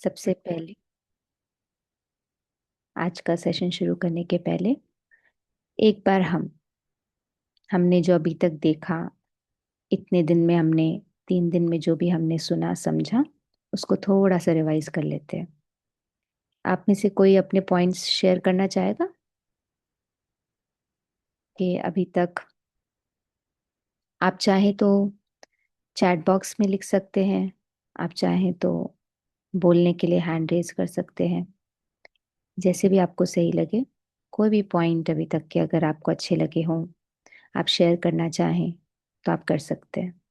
सबसे पहले आज का सेशन शुरू करने के पहले एक बार हमने जो अभी तक देखा, इतने दिन में हमने 3 दिन में जो भी हमने सुना समझा, उसको थोड़ा सा रिवाइज कर लेते हैं। आप में से कोई अपने पॉइंट्स शेयर करना चाहेगा कि अभी तक? आप चाहें तो चैट बॉक्स में लिख सकते हैं, आप चाहें तो बोलने के लिए हैंड रेज कर सकते हैं, जैसे भी आपको सही लगे। कोई भी पॉइंट अभी तक के अगर आपको अच्छे लगे हों, आप शेयर करना चाहें तो आप कर सकते हैं।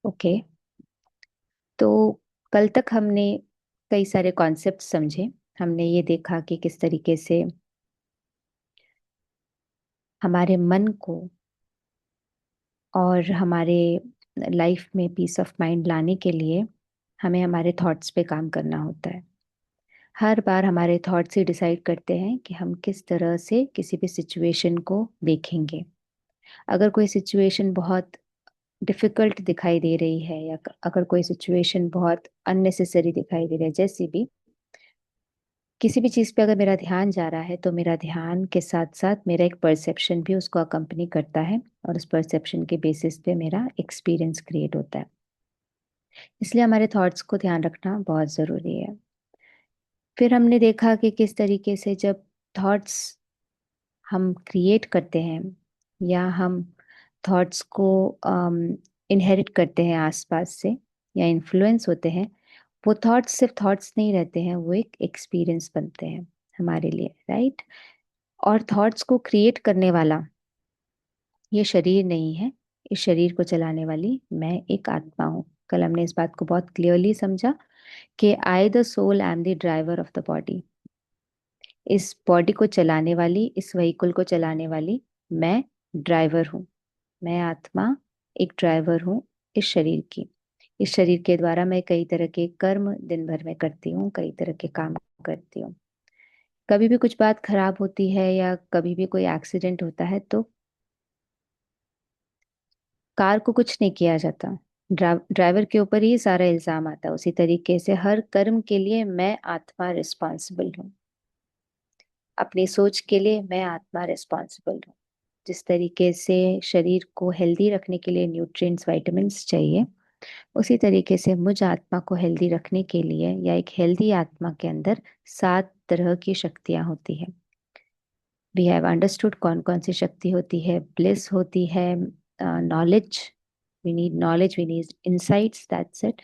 ओके, तो कल तक हमने कई सारे कॉन्सेप्ट समझे। हमने ये देखा कि किस तरीके से हमारे मन को और हमारे लाइफ में पीस ऑफ माइंड लाने के लिए हमें हमारे थॉट्स पे काम करना होता है। हर बार हमारे थॉट्स ही डिसाइड करते हैं कि हम किस तरह से किसी भी सिचुएशन को देखेंगे। अगर कोई सिचुएशन बहुत डिफिकल्ट दिखाई दे रही है या अगर कोई सिचुएशन बहुत अननेसेसरी दिखाई दे रही है, जैसी भी किसी भी चीज़ पे अगर मेरा ध्यान जा रहा है तो मेरा ध्यान के साथ साथ मेरा एक परसेप्शन भी उसको अकम्पनी करता है, और उस परसेप्शन के बेसिस पे मेरा एक्सपीरियंस क्रिएट होता है। इसलिए हमारे थॉट्स को ध्यान रखना बहुत ज़रूरी है। फिर हमने देखा कि किस तरीके से जब थॉट्स हम क्रिएट करते हैं या हम थॉट्स को इनहेरिट करते हैं आसपास से या इन्फ्लुएंस होते हैं, वो थॉट्स सिर्फ थॉट्स नहीं रहते हैं, वो एक एक्सपीरियंस बनते हैं हमारे लिए, राइट? और थॉट्स को क्रिएट करने वाला ये शरीर नहीं है, इस शरीर को चलाने वाली मैं एक आत्मा हूँ। कल हमने इस बात को बहुत क्लियरली समझा कि I the soul I am the driver of the body. इस बॉडी को चलाने वाली, इस व्हीकल को चलाने वाली मैं ड्राइवर हूँ। मैं आत्मा एक ड्राइवर हूँ इस शरीर की। इस शरीर के द्वारा मैं कई तरह के कर्म दिन भर में करती हूँ, कई तरह के काम करती हूँ। कभी भी कुछ बात खराब होती है या कभी भी कोई एक्सीडेंट होता है तो कार को कुछ नहीं किया जाता, ड्राइवर के ऊपर ही सारा इल्जाम आता है। उसी तरीके से हर कर्म के लिए मैं आत्मा रिस्पॉन्सिबल हूँ। अपनी सोच के लिए मैं आत्मा रिस्पॉन्सिबल हूँ। जिस तरीके से शरीर को हेल्दी रखने के लिए न्यूट्रिएंट्स विटामिन्स चाहिए, उसी तरीके से मुझ आत्मा को हेल्दी रखने के लिए या एक हेल्दी आत्मा के अंदर 7 तरह की शक्तियां होती है। वी हैव अंडरस्टूड कौन कौन सी शक्ति होती है। ब्लिस होती है, knowledge, we need knowledge, we need insights, that's it.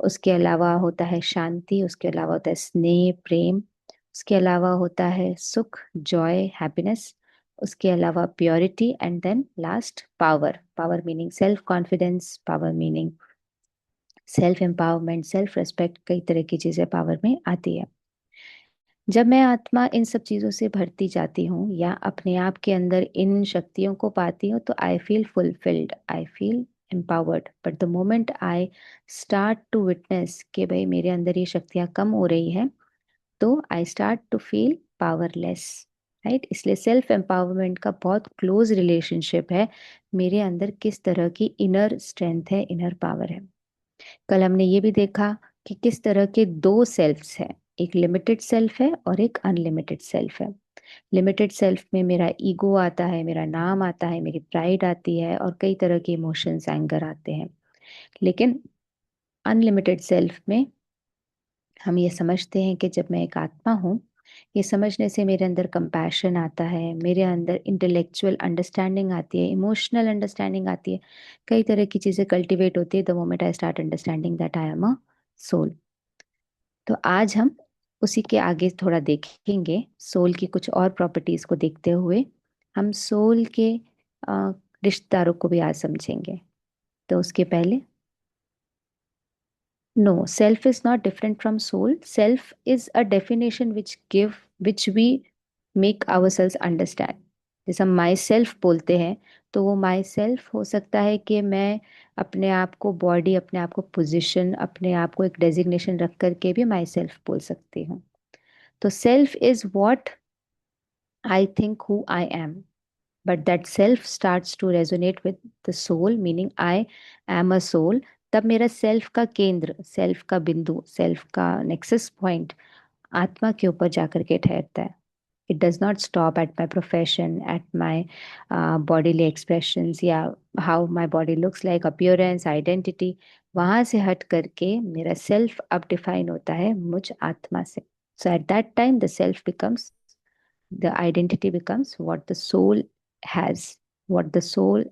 उसके अलावा होता है शांति, उसके अलावा होता है स्नेह प्रेम, उसके अलावा होता है सुख जॉय हैप्पीनेस, उसके अलावा purity, and then last power. Power meaning self confidence, power meaning self empowerment, self respect, कई तरह की चीजें पावर में आती है। जब मैं आत्मा इन सब चीज़ों से भरती जाती हूँ या अपने आप के अंदर इन शक्तियों को पाती हूँ तो I feel fulfilled, I feel empowered. But the moment I start to witness कि भाई मेरे अंदर ये शक्तियाँ कम हो रही हैं, तो I start to feel powerless, right? इसलिए सेल्फ एम्पावरमेंट का बहुत क्लोज रिलेशनशिप है मेरे अंदर किस तरह की इनर स्ट्रेंथ है, इनर पावर है। कल हमने ये भी देखा कि किस तरह के 2 सेल्फ्स हैं, एक लिमिटेड सेल्फ है और एक अनलिमिटेड सेल्फ है। लिमिटेड सेल्फ में मेरा ईगो आता है, मेरा नाम आता है, मेरी प्राइड आती है और कई तरह के इमोशंस, एंगर आते हैं। लेकिन अनलिमिटेड सेल्फ में हम ये समझते हैं कि जब मैं एक आत्मा हूँ, ये समझने से मेरे अंदर कंपैशन आता है, मेरे अंदर इंटेलेक्चुअल अंडरस्टैंडिंग आती है, इमोशनल अंडरस्टैंडिंग आती है, कई तरह की चीज़ें कल्टिवेट होती है the moment I start understanding that I am a soul. तो आज हम उसी के आगे थोड़ा देखेंगे, सोल की कुछ और प्रॉपर्टीज को देखते हुए हम सोल के अ, रिश्तेदारों को भी आज समझेंगे। तो उसके पहले No, self is not different from soul. Self is a definition which we make ourselves understand. जैसे हम माई सेल्फ बोलते हैं, तो वो माई सेल्फ हो सकता है कि मैं अपने आप को बॉडी, अपने आप को पोजीशन, अपने आप को एक डेजिग्नेशन रख करके भी माई सेल्फ बोल सकती हूँ. तो self is what I think who I am. But that self starts to resonate with the soul, meaning I am a soul. तब मेरा सेल्फ का केंद्र, सेल्फ का बिंदु, सेल्फ का नेक्सस पॉइंट आत्मा के ऊपर जाकर के ठहरता है. It does not stop at my profession, at my bodily expressions, या how my body looks like, appearance, identity. वहाँ से हट करके मेरा सेल्फ अब डिफाइन होता है मुझ आत्मा से. So at that time the self becomes, the identity becomes what the soul has, what the soul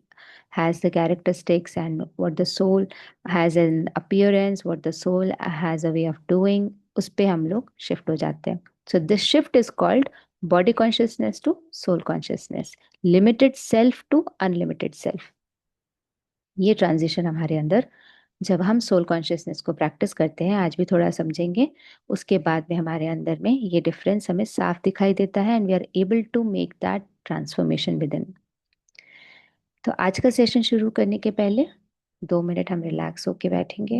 has the characteristics, and what the soul has an appearance, what the soul has a way of doing. उस पे हम लोग shift हो जाते हैं. So this shift is called body consciousness to soul consciousness, limited self to unlimited self. ये transition हमारे अंदर, जब हम सोल कॉन्शियसनेस को प्रैक्टिस करते हैं, आज भी थोड़ा समझेंगे, उसके बाद में हमारे अंदर में ये डिफरेंस हमें साफ दिखाई देता है, and we are able to make that transformation within. तो आज का सेशन शुरू करने के पहले 2 मिनट हम रिलैक्स होके बैठेंगे.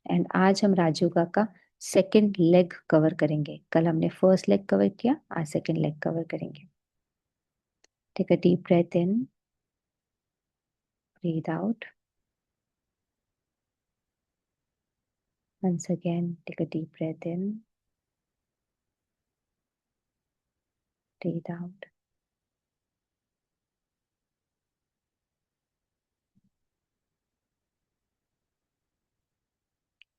एंड आज हम राजयोगा का सेकेंड लेग कवर करेंगे. कल हमने फर्स्ट लेग कवर किया, आज सेकेंड लेग कवर करेंगे. Take a deep breath in, breathe out. Once again, take a deep breath in, breathe out.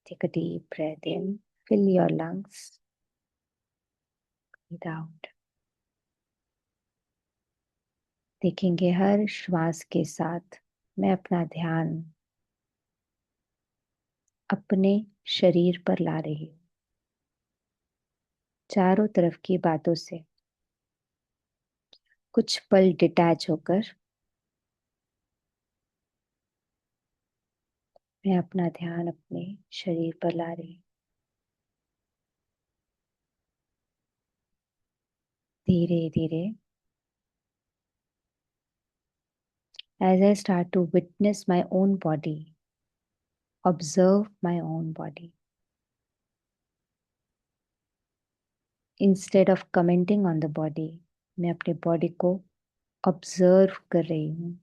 Take a deep breath in, fill your lungs, breathe out. देखेंगे हर श्वास के साथ मैं अपना ध्यान अपने शरीर पर ला रही हूँ. चारों तरफ की बातों से कुछ पल डिटैच होकर मैं अपना ध्यान अपने शरीर पर ला रही हूँ. धीरे धीरे, as I start to witness my own body, observe my own body, instead of commenting on the body, मैं अपने बॉडी को ऑब्जर्व कर रही हूँ.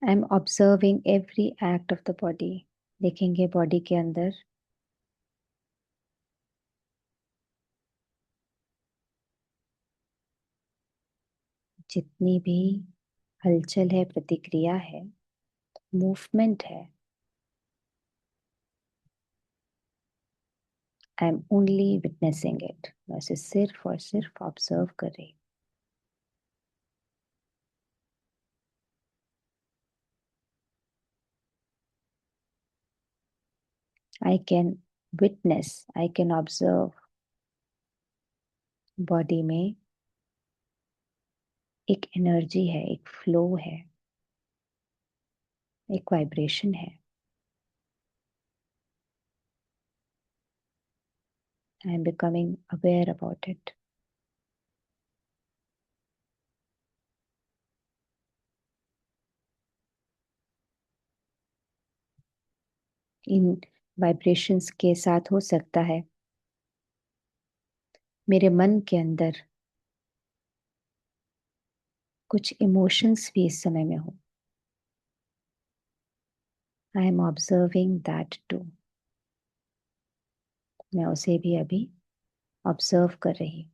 I am observing every act of the body. देखेंगे बॉडी के अंदर जितनी भी हलचल है, प्रतिक्रिया है, मूवमेंट है, I am only witnessing it. मैं उसे सिर्फ और सिर्फ ऑब्जर्व कर रही हूँ. I can witness, I can observe body में एक एनर्जी है, एक फ्लो है, एक वाइब्रेशन है. I am becoming aware about it. In vibrations के साथ हो सकता है मेरे मन के अंदर कुछ इमोशंस भी इस समय में हो. I am observing that too. मैं उसे भी अभी ऑब्जर्व कर रही हूँ.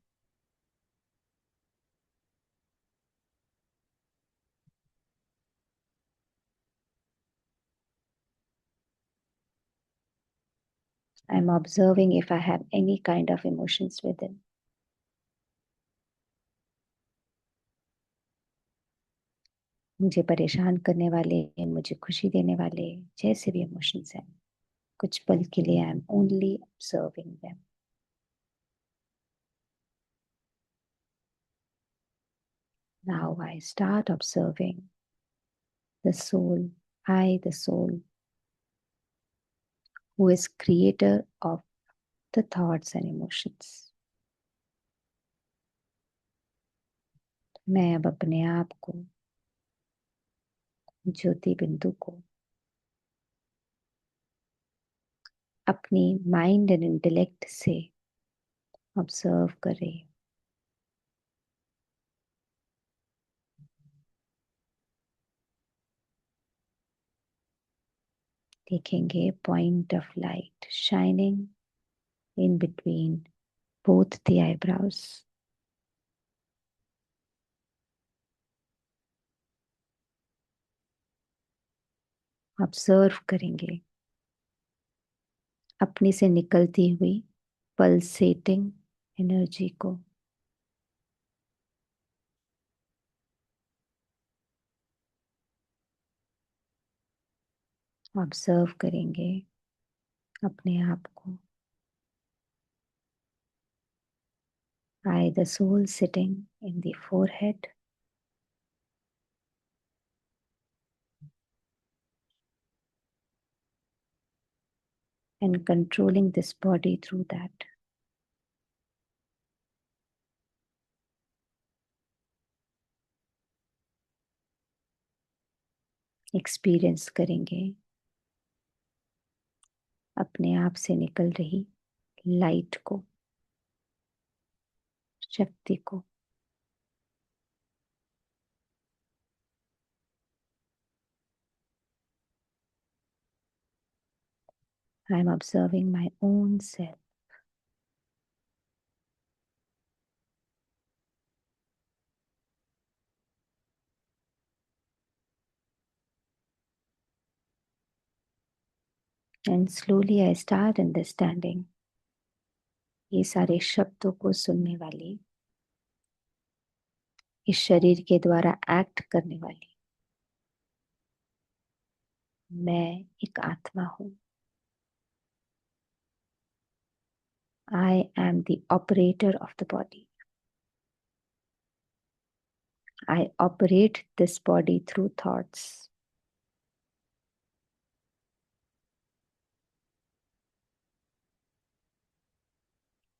I am observing if I have any kind of emotions within. मुझे परेशान करने वाले, मुझे खुशी देने वाले जैसे भी इमोशंस हैं, कुछ पल के लिए I am only observing them. Now I start observing the soul, the soul, who is creator of the thoughts and emotions. मैं अब अपने आप को, ज्योति बिंदु को, अपनी माइंड एंड इंटेलेक्ट से ऑब्जर्व कर रही हूँ। देखेंगे point of light shining in between both the eyebrows. Observe करेंगे अपनी से निकलती हुई पल्सेटिंग एनर्जी को। ऑब्जर्व करेंगे अपने आप को। I, the soul sitting in the forehead, and controlling this body through that. Experience करेंगे अपने आप से निकल रही लाइट को, शक्ति को। I am observing my own self. And slowly I start understanding ये सारे शब्दों को सुनने वाली, इस शरीर के द्वारा एक्ट करने वाली मैं एक आत्मा हूं। I am the operator of the body. I operate this body through thoughts.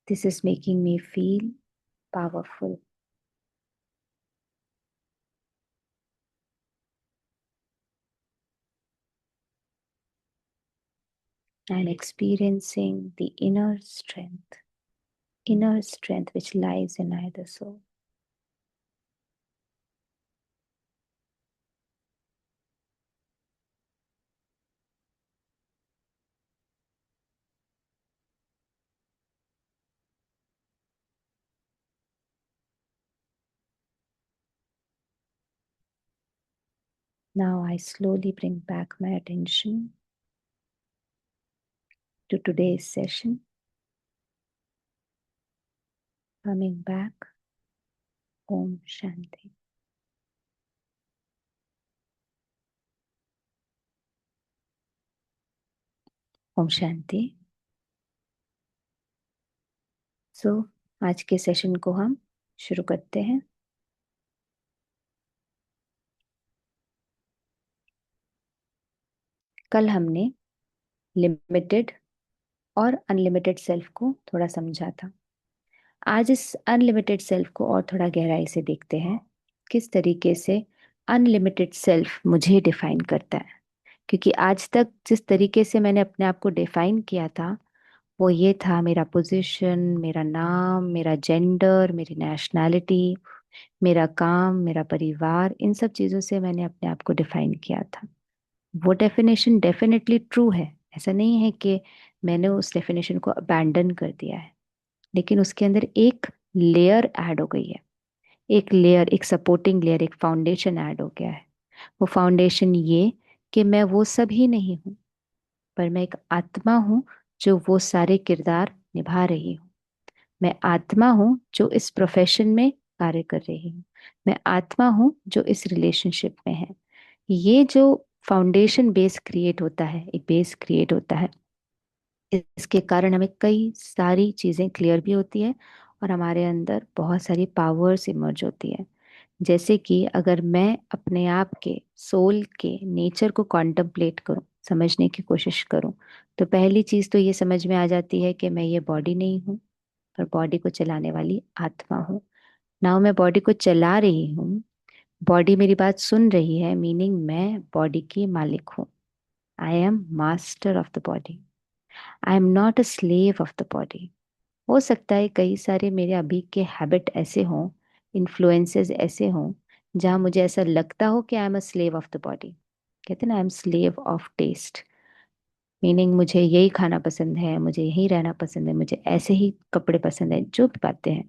This is making me feel powerful. And experiencing the inner strength which lies in either soul. Now I slowly bring back my attention to today's session. Coming back, Om Shanti. Om Shanti. So, आज के session को हम शुरू करते हैं। कल हमने limited और अनलिमिटेड सेल्फ को थोड़ा समझा था। आज इस अनलिमिटेड सेल्फ को और थोड़ा गहराई से देखते हैं, किस तरीके से अनलिमिटेड सेल्फ मुझे डिफाइन करता है। क्योंकि आज तक जिस तरीके से मैंने अपने आप को डिफाइन किया था वो ये था, मेरा पोजीशन, मेरा नाम, मेरा जेंडर, मेरी नेशनैलिटी, मेरा काम, मेरा परिवार, इन सब चीज़ों से मैंने अपने आप को डिफाइन किया था। वो डेफिनेशन डेफिनेटली ट्रू है, ऐसा नहीं है कि मैंने उस डेफिनेशन को अबैंडन कर दिया है, लेकिन उसके अंदर एक लेयर ऐड हो गई है, एक लेयर, एक सपोर्टिंग लेयर, एक फाउंडेशन ऐड हो गया है। वो फाउंडेशन ये कि मैं वो सब ही नहीं हूँ, पर मैं एक आत्मा हूँ जो वो सारे किरदार निभा रही हूँ। मैं आत्मा हूँ जो इस प्रोफेशन में कार्य कर रही हूँ। मैं आत्मा हूँ जो इस रिलेशनशिप में है। ये जो फाउंडेशन बेस क्रिएट होता है, एक बेस क्रिएट होता है, इसके कारण हमें कई सारी चीज़ें क्लियर भी होती है और हमारे अंदर बहुत सारी पावर्स इमर्ज होती है। जैसे कि अगर मैं अपने आप के सोल के नेचर को कॉन्टम्पलेट करूं, समझने की कोशिश करूं, तो पहली चीज तो ये समझ में आ जाती है कि मैं ये बॉडी नहीं हूं, पर बॉडी को चलाने वाली आत्मा हूं। नाउ मैं बॉडी को चला रही हूँ, बॉडी मेरी बात सुन रही है, मीनिंग मैं बॉडी की मालिक हूँ। I M master of the body. I am not a slave of the body. हो सकता है कई सारे मेरे अभी के हैबिट ऐसे हों, इन्फ्लुएंसेस ऐसे हों, जहां मुझे ऐसा लगता हो कि I am a slave of the body. कहते हैं ना, I am slave of taste, meaning मुझे यही खाना पसंद है, मुझे यही रहना पसंद है, मुझे ऐसे ही कपड़े पसंद है, जो भी बातें हैं,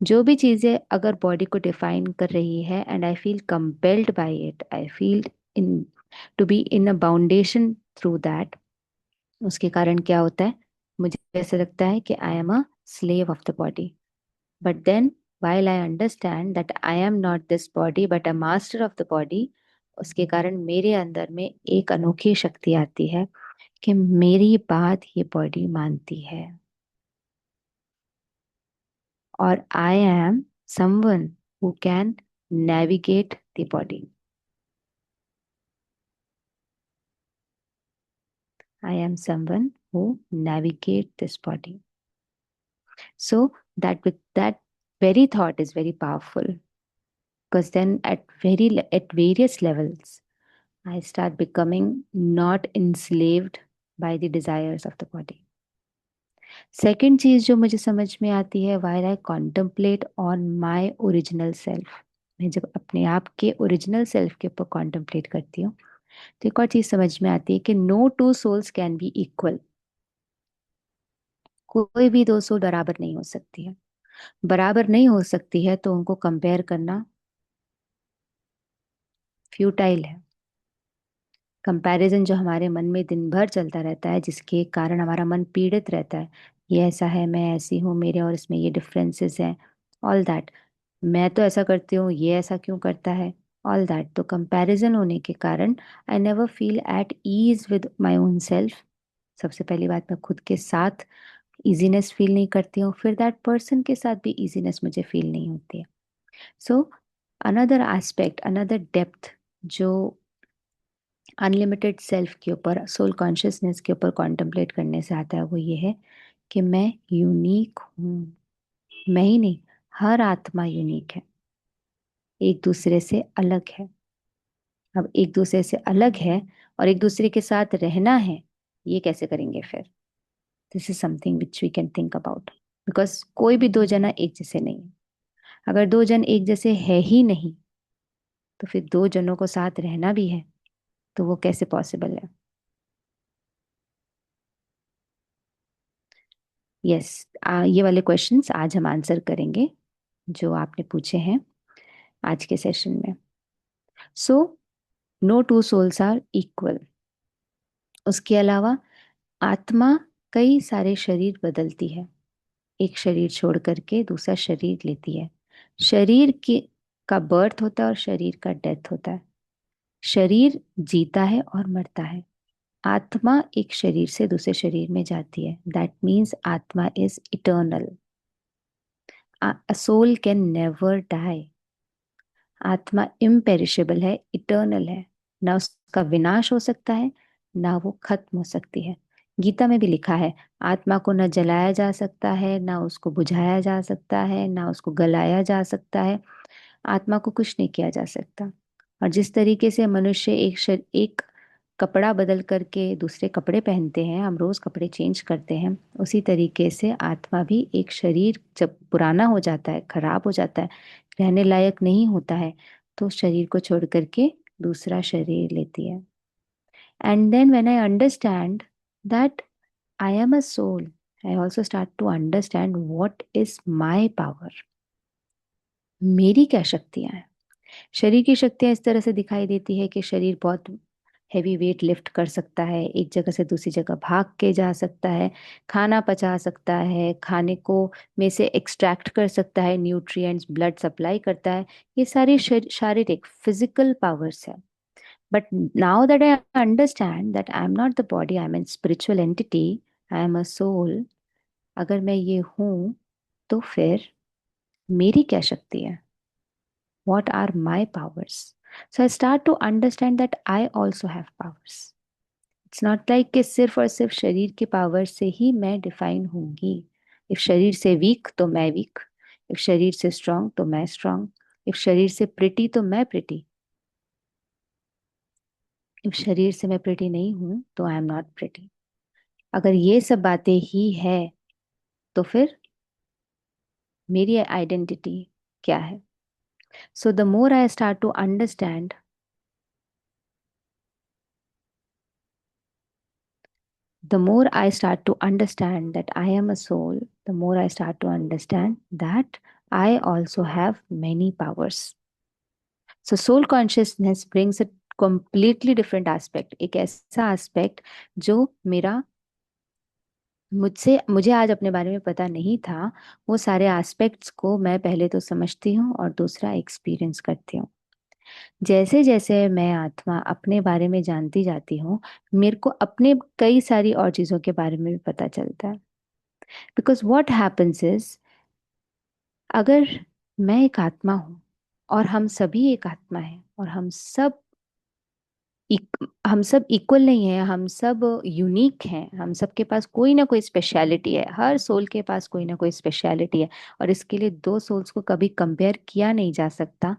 जो भी चीज़ें अगर बॉडी को डिफाइन कर रही है, and I feel compelled by it, I feel in to be in a bondage through that, उसके कारण क्या होता है, मुझे ऐसा लगता है कि I am a slave of the body. But then while I understand that I am not this body but a master of the body, उसके कारण मेरे अंदर में एक अनोखी शक्ति आती है कि मेरी बात ये बॉडी मानती है, और I am someone who can navigate the body. I am someone who navigate this body. So that very thought is very powerful, because then at various levels I start becoming not enslaved by the desires of the body. Second चीज जो मुझे समझ में आती है, while I contemplate on my original self, मैं जब अपने आप के ओरिजिनल सेल्फ के ऊपर कॉन्टेम्पलेट करती हूँ, तो एक और चीज समझ में आती है कि no two souls can be equal. कोई भी दो सोल बराबर नहीं हो सकती है। बराबर नहीं हो सकती है तो उनको कंपेयर करना फ्यूटाइल है। कंपैरिजन जो हमारे मन में दिन भर चलता रहता है, जिसके कारण हमारा मन पीड़ित रहता है, ये ऐसा है, मैं ऐसी हूँ, मेरे और इसमें ये डिफरेंसेस हैं, ऑल दैट, मैं तो ऐसा करती हूँ, ये ऐसा क्यों करता है, ऑल दैट। तो कंपैरिजन होने के कारण I never feel at ease with my own self. सबसे पहली बात, मैं खुद के साथ इजीनेस फील नहीं करती हूँ, फिर दैट पर्सन के साथ भी इजीनेस मुझे फील नहीं होती है। So another aspect, another depth जो अनलिमिटेड सेल्फ के ऊपर, सोल कॉन्शियसनेस के ऊपर कॉन्टेम्पलेट करने से आता है, वो ये है कि मैं यूनिक हूँ। मैं ही नहीं, हर आत्मा यूनिक है, एक दूसरे से अलग है। अब एक दूसरे से अलग है और एक दूसरे के साथ रहना है, ये कैसे करेंगे फिर? This is something which we can think about, because कोई भी दो जना एक जैसे नहीं है। अगर दो जन एक जैसे है ही नहीं, तो फिर दो जनों को साथ रहना भी है, तो वो कैसे पॉसिबल है? यस, ये वाले क्वेश्चंस आज हम आंसर करेंगे जो आपने पूछे हैं आज के सेशन में। So no two souls are equal. उसके अलावा आत्मा कई सारे शरीर बदलती है, एक शरीर छोड़ करके दूसरा शरीर लेती है। शरीर की का बर्थ होता है और शरीर का डेथ होता है। शरीर जीता है और मरता है। आत्मा एक शरीर से दूसरे शरीर में जाती है, दैट मीन्स आत्मा is eternal. A soul can never die. आत्मा इम्पेरिशेबल है, इटर्नल है, ना उसका विनाश हो सकता है, ना वो खत्म हो सकती है। गीता में भी लिखा है, आत्मा को न जलाया जा सकता है, ना उसको बुझाया जा सकता है, ना उसको गलाया जा सकता है। आत्मा को कुछ नहीं किया जा सकता। और जिस तरीके से मनुष्य एक कपड़ा बदल करके दूसरे कपड़े पहनते हैं, हम रोज कपड़े चेंज करते हैं, उसी तरीके से आत्मा भी एक शरीर जब पुराना हो जाता है, खराब हो जाता है, रहने लायक नहीं होता है, तो शरीर को छोड़ करके दूसरा शरीर लेती है। And then when I understand that I am a soul, I also start to understand what is my power. मेरी क्या शक्तियां हैं? शरीर की शक्तियां इस तरह से दिखाई देती है कि शरीर बहुत हैवी वेट लिफ्ट कर सकता है, एक जगह से दूसरी जगह भाग के जा सकता है, खाना पचा सकता है, खाने को में से एक्सट्रैक्ट कर सकता है न्यूट्रिएंट्स, ब्लड सप्लाई करता है। ये सारी शारीरिक फिजिकल पावर्स है। But now that I understand that I am not the body, I am an spiritual entity, I am a soul, अगर मैं ये हूं, तो फिर मेरी क्या शक्ति है? What are my powers? So I start to understand that I also have powers. It's not like कि सिर्फ और सिर्फ शरीर के पावर से ही मैं डिफाइन होंगी. इफ शरीर से वीक तो मैं वीक, इफ शरीर से स्ट्रांग तो मैं स्ट्रांग, इफ शरीर से प्रिटी तो मैं प्रिटी, इफ शरीर से मैं प्रिटी नहीं हूं तो आई एम नॉट प्रिटी. अगर ये सब बातें ही है तो फिर मेरी आइडेंटिटी क्या है? So the more I start to understand, the more I start to understand that I am a soul, the more I start to understand that I also have many powers. So soul consciousness brings a completely different aspect, एक ऐसा aspect जो मेरा मुझे आज अपने बारे में पता नहीं था. वो सारे एस्पेक्ट्स को मैं पहले तो समझती हूँ और दूसरा एक्सपीरियंस करती हूँ. जैसे जैसे मैं आत्मा अपने बारे में जानती जाती हूँ, मेरे को अपने कई सारी और चीज़ों के बारे में भी पता चलता है. बिकॉज वॉट हैपन्स इज, अगर मैं एक आत्मा हूं और हम सभी एक आत्मा है और हम सब इक्वल नहीं है, हम सब यूनिक हैं, हम सब के पास कोई ना कोई स्पेशलिटी है, हर सोल के पास कोई ना कोई स्पेशलिटी है. और इसके लिए दो सोल्स को कभी कंपेयर किया नहीं जा सकता.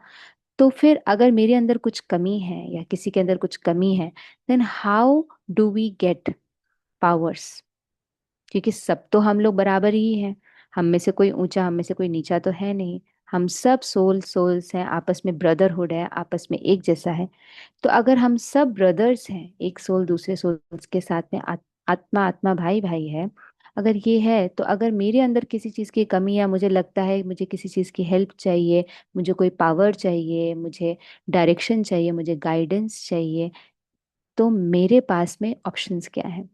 तो फिर अगर मेरे अंदर कुछ कमी है या किसी के अंदर कुछ कमी है, then how do we get powers? क्योंकि सब तो हम लोग बराबर ही हैं. हम में से कोई ऊंचा, हम में से कोई नीचा तो है नहीं. हम सब सोल्स हैं, आपस में ब्रदरहुड है, आपस में एक जैसा है. तो अगर हम सब ब्रदर्स हैं, एक सोल दूसरे सोल्स के साथ में आत्मा आत्मा भाई भाई है, अगर ये है, तो अगर मेरे अंदर किसी चीज़ की कमी है, मुझे लगता है मुझे किसी चीज़ की हेल्प चाहिए, मुझे कोई पावर चाहिए, मुझे डायरेक्शन चाहिए, मुझे गाइडेंस चाहिए, तो मेरे पास में ऑप्शंस क्या है?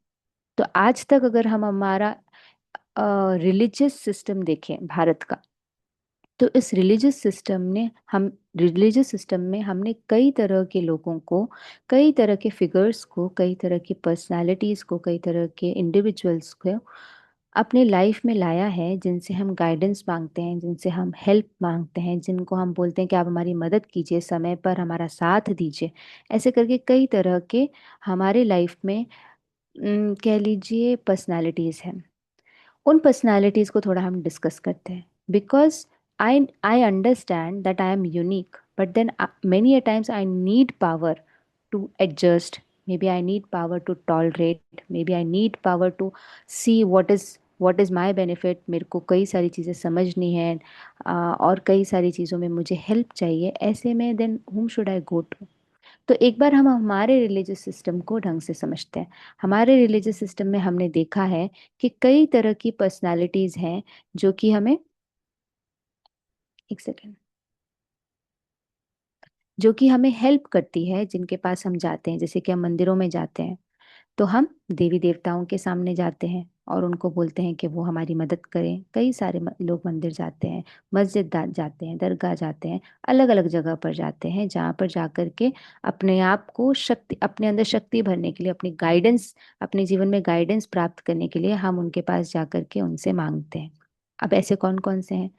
तो आज तक अगर हम हमारा रिलीजियस सिस्टम देखें भारत का, तो इस रिलीजियस सिस्टम में हमने कई तरह के लोगों को, कई तरह के फिगर्स को, कई तरह की पर्सनालिटीज को, कई तरह के इंडिविजुअल्स को अपने लाइफ में लाया है, जिनसे हम गाइडेंस मांगते हैं, जिनसे हम हेल्प मांगते हैं, जिनको हम बोलते हैं कि आप हमारी मदद कीजिए, समय पर हमारा साथ दीजिए. ऐसे करके कई तरह के हमारे लाइफ में कह लीजिए पर्सनालिटीज हैं. उन पर्सनालिटीज को थोड़ा हम डिस्कस करते हैं. Because I understand that I am unique, but then many a times I need power to adjust. maybe I need power to tolerate, maybe I need power to see what is my benefit. मेरे को कई सारी चीज़ें समझनी है, और कई सारी चीज़ों में मुझे हेल्प चाहिए. ऐसे में then whom should I go to? तो एक बार हम हमारे रिलीजियस सिस्टम को ढंग से समझते हैं. हमारे रिलीजियस सिस्टम में हमने देखा है कि कई तरह की पर्सनालिटीज हैं जो कि हमें, एक सेकेंड, जो कि हमें हेल्प करती है, जिनके पास हम जाते हैं. जैसे कि हम मंदिरों में जाते हैं, तो हम देवी देवताओं के सामने जाते हैं और उनको बोलते हैं कि वो हमारी मदद करें. कई सारे लोग मंदिर जाते हैं, मस्जिद जाते हैं, दरगाह जाते हैं, अलग अलग जगह पर जाते हैं, जहाँ पर जाकर के अपने आप को शक्ति, अपने अंदर शक्ति भरने के लिए, अपनी गाइडेंस, अपने जीवन में गाइडेंस प्राप्त करने के लिए हम उनके पास जाकर के उनसे मांगते हैं. अब ऐसे कौन कौन से हैं?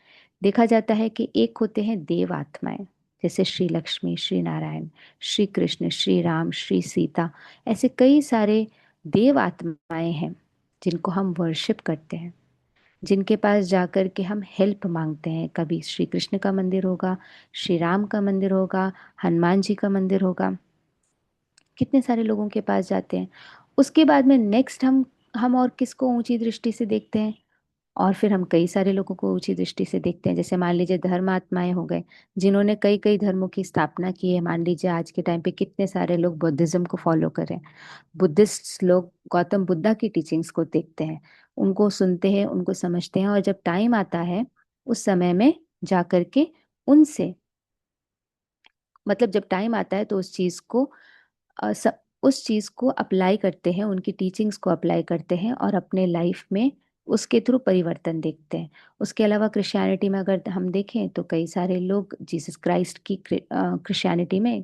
देखा जाता है कि एक होते हैं देव आत्माएं, जैसे श्री लक्ष्मी, श्री नारायण, श्री कृष्ण, श्री राम, श्री सीता. ऐसे कई सारे देव आत्माएं हैं जिनको हम वर्शिप करते हैं, जिनके पास जाकर के हम हेल्प मांगते हैं. कभी श्री कृष्ण का मंदिर होगा, श्री राम का मंदिर होगा, हनुमान जी का मंदिर होगा. कितने सारे लोगों के पास जाते हैं. उसके बाद में नेक्स्ट हम और किसको ऊंची दृष्टि से देखते हैं? और फिर हम कई सारे लोगों को ऊंची दृष्टि से देखते हैं. जैसे मान लीजिए धर्मात्माएं हो गए, जिन्होंने कई कई धर्मों की स्थापना की है. मान लीजिए आज के टाइम पे कितने सारे लोग बुद्धिज्म को फॉलो करें. बुद्धिस्ट लोग गौतम बुद्धा की टीचिंग्स को देखते हैं, उनको सुनते हैं, उनको समझते हैं, और जब टाइम आता है उस समय में जा करके उनसे, मतलब जब टाइम आता है तो अ, स, उस चीज को अप्लाई करते हैं, उनकी टीचिंग्स को अप्लाई करते हैं और अपने लाइफ में उसके थ्रू परिवर्तन देखते हैं. उसके अलावा क्रिश्चियनिटी में अगर हम देखें तो कई सारे लोग जीसस क्राइस्ट की क्रिश्चियनिटी में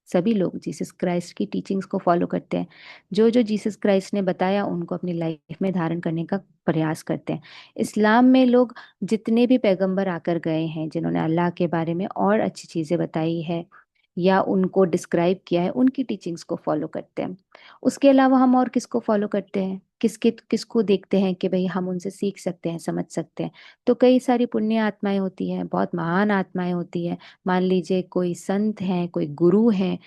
सभी लोग जीसस क्राइस्ट की टीचिंग्स को फॉलो करते हैं। जो जो जीसस क्राइस्ट ने बताया उनको अपनी लाइफ में धारण करने का प्रयास करते हैं। इस्लाम में लोग जितने भी पैगंबर आकर गए हैं, जिन्होंने अल्लाह के बारे में और अच्छी चीज़ें बताई है या उनको डिस्क्राइब किया है, उनकी टीचिंग्स को फॉलो करते हैं। उसके अलावा हम और किसको फॉलो करते हैं, किसको देखते हैं कि भाई हम उनसे सीख सकते हैं, समझ सकते हैं? तो कई सारी पुण्य आत्माएं होती हैं, बहुत महान आत्माएं होती हैं। मान लीजिए कोई संत हैं, कोई गुरु हैं,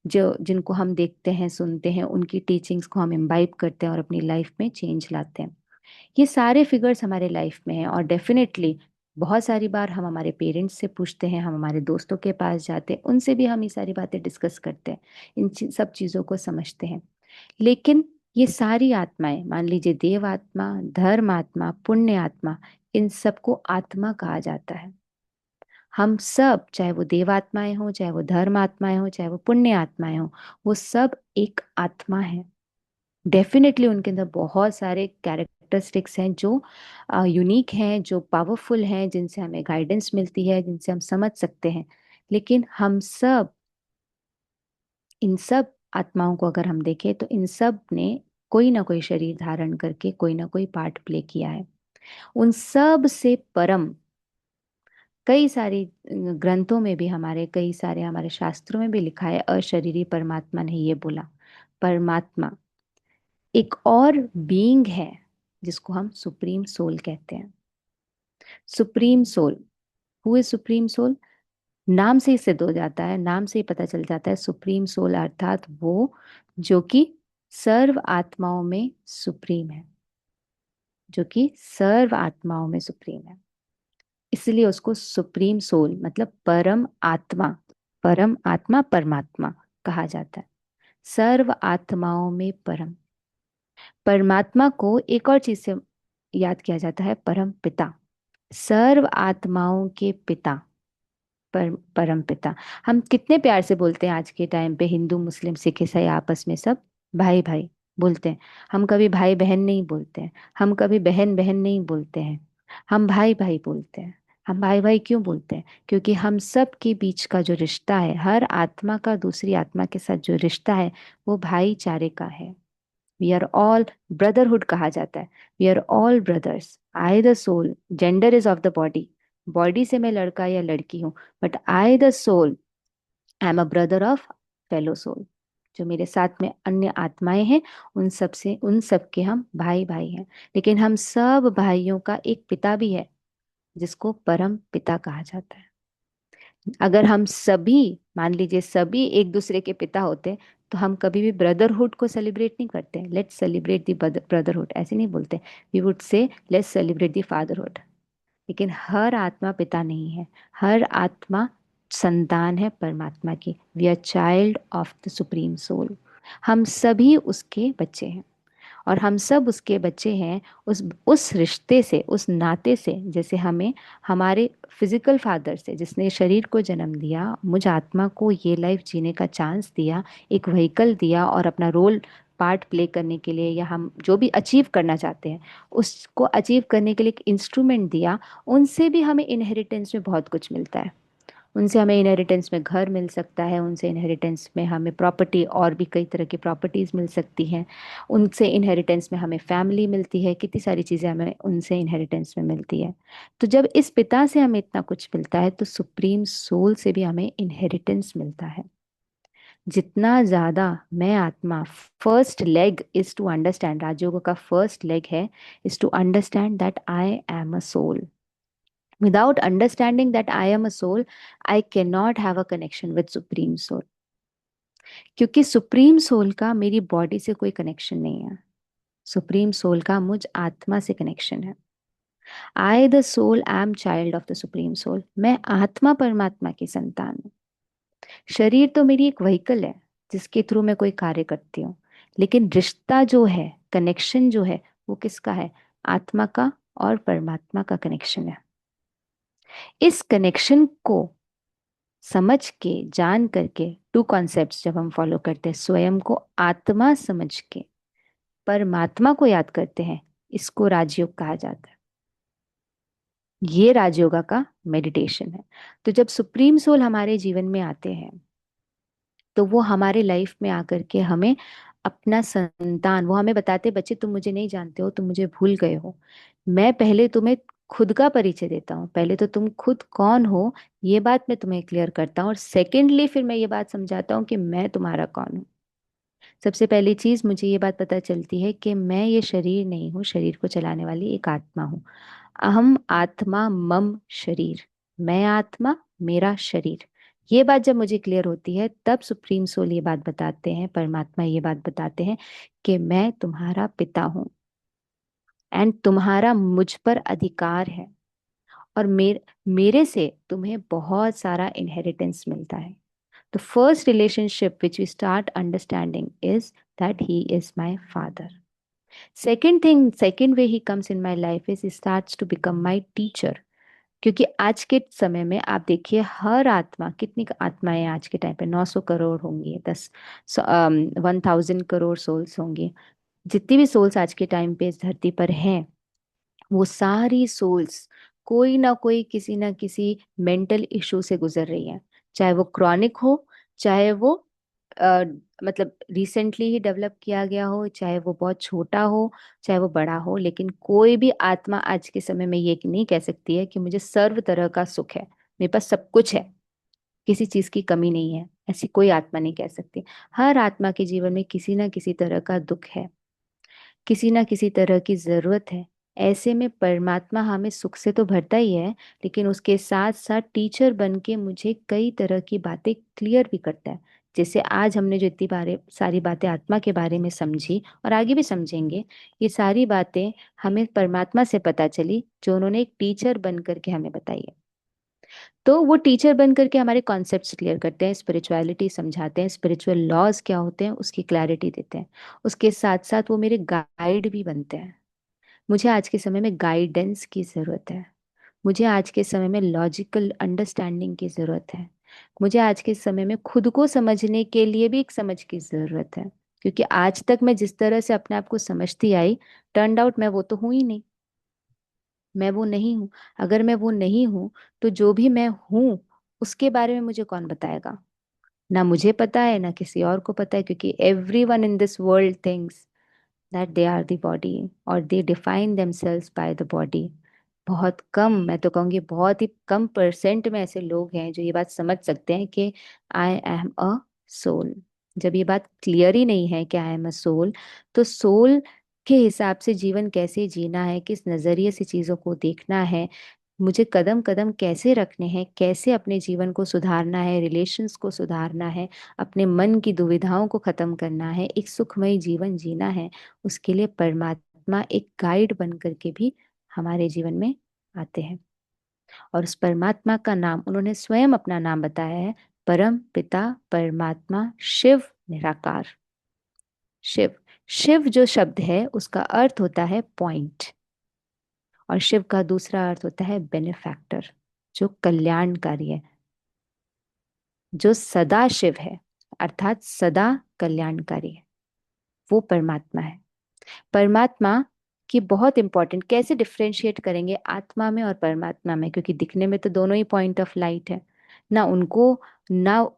जो जिनको हम देखते हैं, सुनते हैं, उनकी टीचिंग्स को हम इम्बाइब करते हैं और अपनी लाइफ में चेंज लाते हैं। ये सारे फिगर्स हमारे लाइफ में हैं, और डेफिनेटली बहुत सारी बार हम हमारे पेरेंट्स से पूछते हैं, हम हमारे दोस्तों के पास जाते हैं, उनसे भी हम ये सारी बातें डिस्कस करते हैं, सब चीज़ों को समझते हैं। लेकिन ये सारी आत्माएं, मान लीजिए देव आत्मा, धर्म आत्मा, पुण्य आत्मा, इन सबको आत्मा कहा जाता है। हम सब, चाहे वो देव आत्माएं हों, चाहे वो धर्म आत्माएं हों, चाहे वो पुण्य आत्माएं हों, वो सब एक आत्मा है। डेफिनेटली उनके अंदर बहुत सारे कैरेक्टरिस्टिक्स हैं जो यूनिक हैं, जो पावरफुल हैं, जिनसे हमें गाइडेंस मिलती है, जिनसे हम समझ सकते हैं। लेकिन हम सब, इन सब आत्माओं को अगर हम देखें तो इन सब ने कोई ना कोई शरीर धारण करके कोई ना कोई पार्ट प्ले किया है। उन सब से परम, कई सारी ग्रंथों में भी, हमारे कई सारे हमारे शास्त्रों में भी लिखा है, अशरीरी परमात्मा ने ये बोला। परमात्मा एक और बीइंग है जिसको हम सुप्रीम सोल कहते हैं। Supreme soul, who is supreme soul? नाम से ही सिद्ध हो जाता है, नाम से ही पता चल जाता है। सुप्रीम सोल अर्थात वो जो कि सर्व आत्माओं में सुप्रीम है, जो कि सर्व आत्माओं में सुप्रीम है। इसलिए उसको सुप्रीम सोल मतलब परम आत्मा, परम आत्मा, परमात्मा कहा जाता है। सर्व आत्माओं में परम। परमात्मा को एक और चीज से याद किया जाता है, परम पिता, सर्व आत्माओं के पिता, परम पिता। हम कितने प्यार से बोलते हैं आज के टाइम पे, हिंदू मुस्लिम सिख ईसाई आपस में सब भाई भाई बोलते हैं। हम कभी भाई बहन नहीं बोलते हैं, हम कभी बहन बहन नहीं बोलते हैं, हम भाई भाई बोलते हैं। हम भाई भाई क्यों बोलते हैं? क्योंकि हम सब के बीच का जो रिश्ता है, हर आत्मा का दूसरी आत्मा के साथ जो रिश्ता है, वो भाईचारे का है। वी आर ऑल, ब्रदरहुड कहा जाता है। We are all brothers. I the soul, gender is of the body, body से मैं लड़का या लड़की हूँ, but I the soul, I am a brother of fellow soul. जो मेरे साथ में अन्य आत्माएं हैं, उन सब से, उन सब के हम भाई भाई हैं। लेकिन हम सब भाइयों का एक पिता भी है, जिसको परम पिता कहा जाता है। अगर हम सभी, मान लीजिए सभी एक दूसरे के पिता होते, तो हम कभी भी ब्रदरहुड को सेलिब्रेट नहीं करते। लेट्स सेलिब्रेट द ब्रदरहुड, ऐसे नहीं बोलते। We would say let's celebrate the fatherhood. लेकिन हर आत्मा पिता नहीं है, हर आत्मा संतान है परमात्मा की। We are child of the supreme soul. हम सभी उसके बच्चे हैं, और हम सब उसके बच्चे हैं उस रिश्ते से, उस नाते से, जैसे हमें हमारे फिजिकल फादर से, जिसने शरीर को जन्म दिया, मुझ आत्मा को ये लाइफ जीने का चांस दिया, एक व्हीकल दिया, और अपना रोल पार्ट प्ले करने के लिए, या हम जो भी अचीव करना चाहते हैं उसको अचीव करने के लिए एक इंस्ट्रूमेंट दिया। उनसे भी हमें इनहेरिटेंस में बहुत कुछ मिलता है। उनसे हमें इनहेरिटेंस में घर मिल सकता है, उनसे इनहेरिटेंस में हमें प्रॉपर्टी, और भी कई तरह की प्रॉपर्टीज़ मिल सकती हैं। उनसे इनहेरिटेंस में हमें फैमिली मिलती है, कितनी सारी चीज़ें हमें उनसे इनहेरिटेंस में मिलती है। तो जब इस पिता से हमें इतना कुछ मिलता है, तो सुप्रीम सोल से भी हमें इनहेरिटेंस मिलता है। जितना ज़्यादा मैं आत्मा, first leg is to understand, Rajyoga का फर्स्ट लेग है is to understand that I am a soul. Without understanding that I am a soul, I cannot have a connection with Supreme Soul. क्योंकि supreme soul का मेरी body से कोई connection नहीं है, supreme soul का मुझ आत्मा से कनेक्शन है। I the soul am child of the supreme soul. मैं आत्मा परमात्मा की संतान हूँ। शरीर तो मेरी एक व्हीकल है जिसके थ्रू मैं कोई कार्य करती हूँ, लेकिन रिश्ता जो है, कनेक्शन जो है, वो किसका है? आत्मा का और परमात्मा का कनेक्शन है। इस कनेक्शन को समझ के, जान करके, टू कॉन्सेप्ट्स जब हम फॉलो करते हैं, स्वयं को आत्मा समझ के परमात्मा को याद करते हैं, इसको राजयोग कहा जाता है। ये राजयोगा का मेडिटेशन है। तो जब सुप्रीम सोल हमारे जीवन में आते हैं, तो वो हमारे लाइफ में आकर के हमें अपना संतान, वो हमें बताते, बच्चे तुम मुझे नहीं जानते हो, तुम मुझे भूल गए हो। मैं पहले तुम्हें खुद का परिचय देता हूँ, पहले तो तुम खुद कौन हो ये बात मैं तुम्हें क्लियर करता हूँ, और सेकेंडली फिर मैं ये बात समझाता हूँ कि मैं तुम्हारा कौन हूँ। सबसे पहली चीज मुझे ये बात पता चलती है कि मैं ये शरीर नहीं हूँ, शरीर को चलाने वाली एक आत्मा हूँ। अहम आत्मा मम शरीर, मैं आत्मा, मेरा शरीर। ये बात जब मुझे क्लियर होती है, तब सुप्रीम सोल ये बात बताते हैं, परमात्मा ये बात बताते हैं कि मैं तुम्हारा पिता हूँ, एंड तुम्हारा मुझ पर अधिकार है, और मेरे से तुम्हें बहुत सारा इनहेरिटेंस मिलता है। The first relationship which we start understanding is that he is my father. Second thing, second way he comes in my life is he starts to become my teacher. क्योंकि आज के समय में आप देखिए, हर आत्मा, कितनी आत्माएं आज के टाइम पे 900 करोड़ होंगी, 1000 करोड़ सोल्स होंगी। जितनी भी सोल्स आज के टाइम पे इस धरती पर हैं, वो सारी सोल्स कोई ना कोई किसी ना किसी मेंटल इशू से गुजर रही है। चाहे वो क्रॉनिक हो, चाहे वो अ, मतलब रिसेंटली ही डेवलप किया गया हो, चाहे वो बहुत छोटा हो, चाहे वो बड़ा हो, लेकिन कोई भी आत्मा आज के समय में ये नहीं कह सकती है कि मुझे सर्व तरह का सुख है, मेरे पास सब कुछ है, किसी चीज की कमी नहीं है। ऐसी कोई आत्मा नहीं कह सकती। हर आत्मा के जीवन में किसी ना किसी तरह का दुख है, किसी ना किसी तरह की जरूरत है। ऐसे में परमात्मा हमें सुख से तो भरता ही है, लेकिन उसके साथ साथ टीचर बन के मुझे कई तरह की बातें क्लियर भी करता है। जैसे आज हमने जो इतनी बारे सारी बातें आत्मा के बारे में समझी, और आगे भी समझेंगे, ये सारी बातें हमें परमात्मा से पता चली, जो उन्होंने एक टीचर बन करके हमें बताई है। तो वो टीचर बन करके हमारे कॉन्सेप्ट्स क्लियर करते हैं, स्पिरिचुअलिटी समझाते हैं, स्पिरिचुअल लॉज क्या होते हैं उसकी क्लैरिटी देते हैं। उसके साथ साथ वो मेरे गाइड भी बनते हैं। मुझे आज के समय में गाइडेंस की ज़रूरत है, मुझे आज के समय में लॉजिकल अंडरस्टैंडिंग की ज़रूरत है, मुझे आज के समय में खुद को समझने के लिए भी एक समझ की ज़रूरत है। क्योंकि आज तक मैं जिस तरह से अपने आप को समझती आई, टर्न आउट मैं वो तो हूँ ही नहीं, मैं वो नहीं हूँ। अगर मैं वो नहीं हूँ, तो जो भी मैं हूँ उसके बारे में मुझे कौन बताएगा? ना मुझे पता है, ना किसी और को पता है, क्योंकि everyone in this world things that they are the body, और they define themselves by the body. बहुत कम, मैं तो कहूँगी बहुत ही कम परसेंट में ऐसे लोग हैं जो ये बात समझ सकते हैं कि आई एम अ सोल। जब ये बात क्लियर ही नहीं है कि आई एम अ सोल, तो सोल के हिसाब से जीवन कैसे जीना है, किस नज़रिए से चीज़ों को देखना है, मुझे कदम कदम कैसे रखने हैं, कैसे अपने जीवन को सुधारना है, रिलेशंस को सुधारना है, अपने मन की दुविधाओं को खत्म करना है, एक सुखमय जीवन जीना है, उसके लिए परमात्मा एक गाइड बन करके भी हमारे जीवन में आते हैं। और उस परमात्मा का नाम उन्होंने स्वयं अपना नाम बताया है, परम पिता परमात्मा शिव निराकार। शिव, शिव जो शब्द है उसका अर्थ होता है पॉइंट, और शिव का दूसरा अर्थ होता है बेनिफैक्टर, जो कल्याणकारी है, जो सदा शिव है, अर्थात सदा कल्याणकारी है, वो परमात्मा है। परमात्मा की बहुत इंपॉर्टेंट, कैसे डिफरेंशिएट करेंगे आत्मा में और परमात्मा में, क्योंकि दिखने में तो दोनों ही पॉइंट ऑफ लाइट है। ना उनको, ना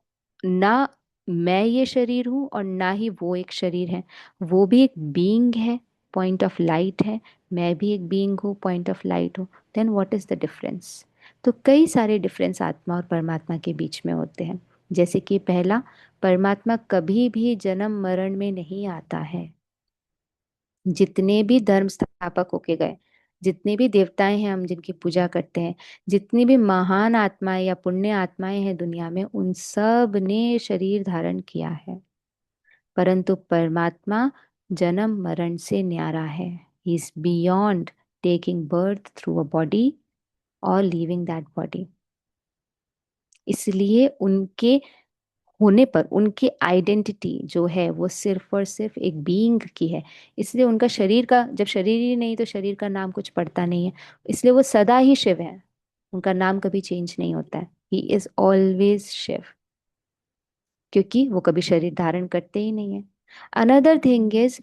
ना मैं ये शरीर हूं और ना ही वो एक शरीर है। वो भी एक बीइंग है, पॉइंट ऑफ लाइट है, मैं भी एक बीइंग हूँ, पॉइंट ऑफ लाइट हूँ। Then what is the difference? तो कई सारे डिफरेंस आत्मा और परमात्मा के बीच में होते हैं। जैसे कि पहला, परमात्मा कभी भी जन्म मरण में नहीं आता है। जितने भी धर्म स्थापक होके गए, जितने भी देवताएं हैं हम जिनकी पूजा करते हैं, जितनी भी महान आत्माएं या पुण्य आत्माएं हैं दुनिया में, उन सब ने शरीर धारण किया है। परंतु परमात्मा जन्म मरण से न्यारा है। He is beyond taking birth through a body और लीविंग दैट बॉडी। इसलिए उनके होने पर उनकी आइडेंटिटी जो है वो सिर्फ और सिर्फ एक बीइंग की है। इसलिए उनका शरीर का, जब शरीर ही नहीं तो शरीर का नाम कुछ पड़ता नहीं है। इसलिए वो सदा ही शिव है, उनका नाम कभी चेंज नहीं होता है। ही इज ऑलवेज शिव, क्योंकि वो कभी शरीर धारण करते ही नहीं है। अनदर थिंग इज,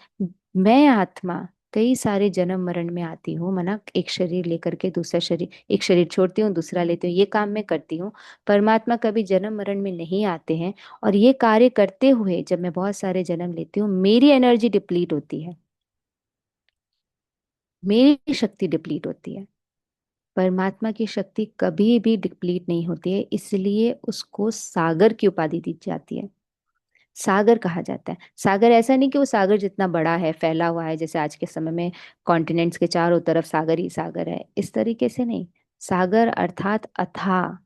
मैं आत्मा, कई सारे जन्म मरण में आती हूँ मना, एक शरीर लेकर के दूसरा शरीर, एक शरीर छोड़ती हूँ दूसरा लेती हूँ, ये काम मैं करती हूँ। परमात्मा कभी जन्म मरण में नहीं आते हैं। और ये कार्य करते हुए जब मैं बहुत सारे जन्म लेती हूँ मेरी एनर्जी डिप्लीट होती है, मेरी शक्ति डिप्लीट होती है। परमात्मा की शक्ति कभी भी डिप्लीट नहीं होती है, इसलिए उसको सागर की उपाधि दी जाती है। सागर कहा जाता है। सागर ऐसा नहीं कि वो सागर जितना बड़ा है फैला हुआ है, जैसे आज के समय में कॉन्टिनेंट्स के चारों तरफ सागर ही सागर है, इस तरीके से नहीं। सागर अर्थात अथाह,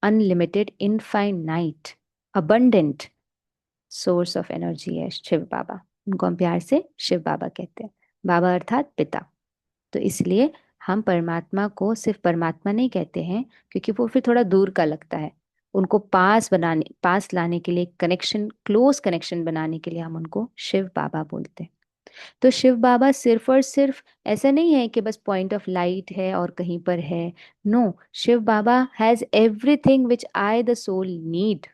unlimited, infinite, abundant source of energy है शिव बाबा। उनको हम प्यार से शिव बाबा कहते हैं। बाबा अर्थात पिता। तो इसलिए हम परमात्मा को सिर्फ परमात्मा नहीं कहते हैं, क्योंकि वो फिर थोड़ा दूर का लगता है। उनको पास लाने के लिए, कनेक्शन, क्लोज कनेक्शन बनाने के लिए हम उनको शिव बाबा बोलते हैं। तो शिव बाबा सिर्फ और सिर्फ ऐसा नहीं है कि बस पॉइंट ऑफ लाइट है और कहीं पर है। No, Shiv Baba has everything which I the soul need.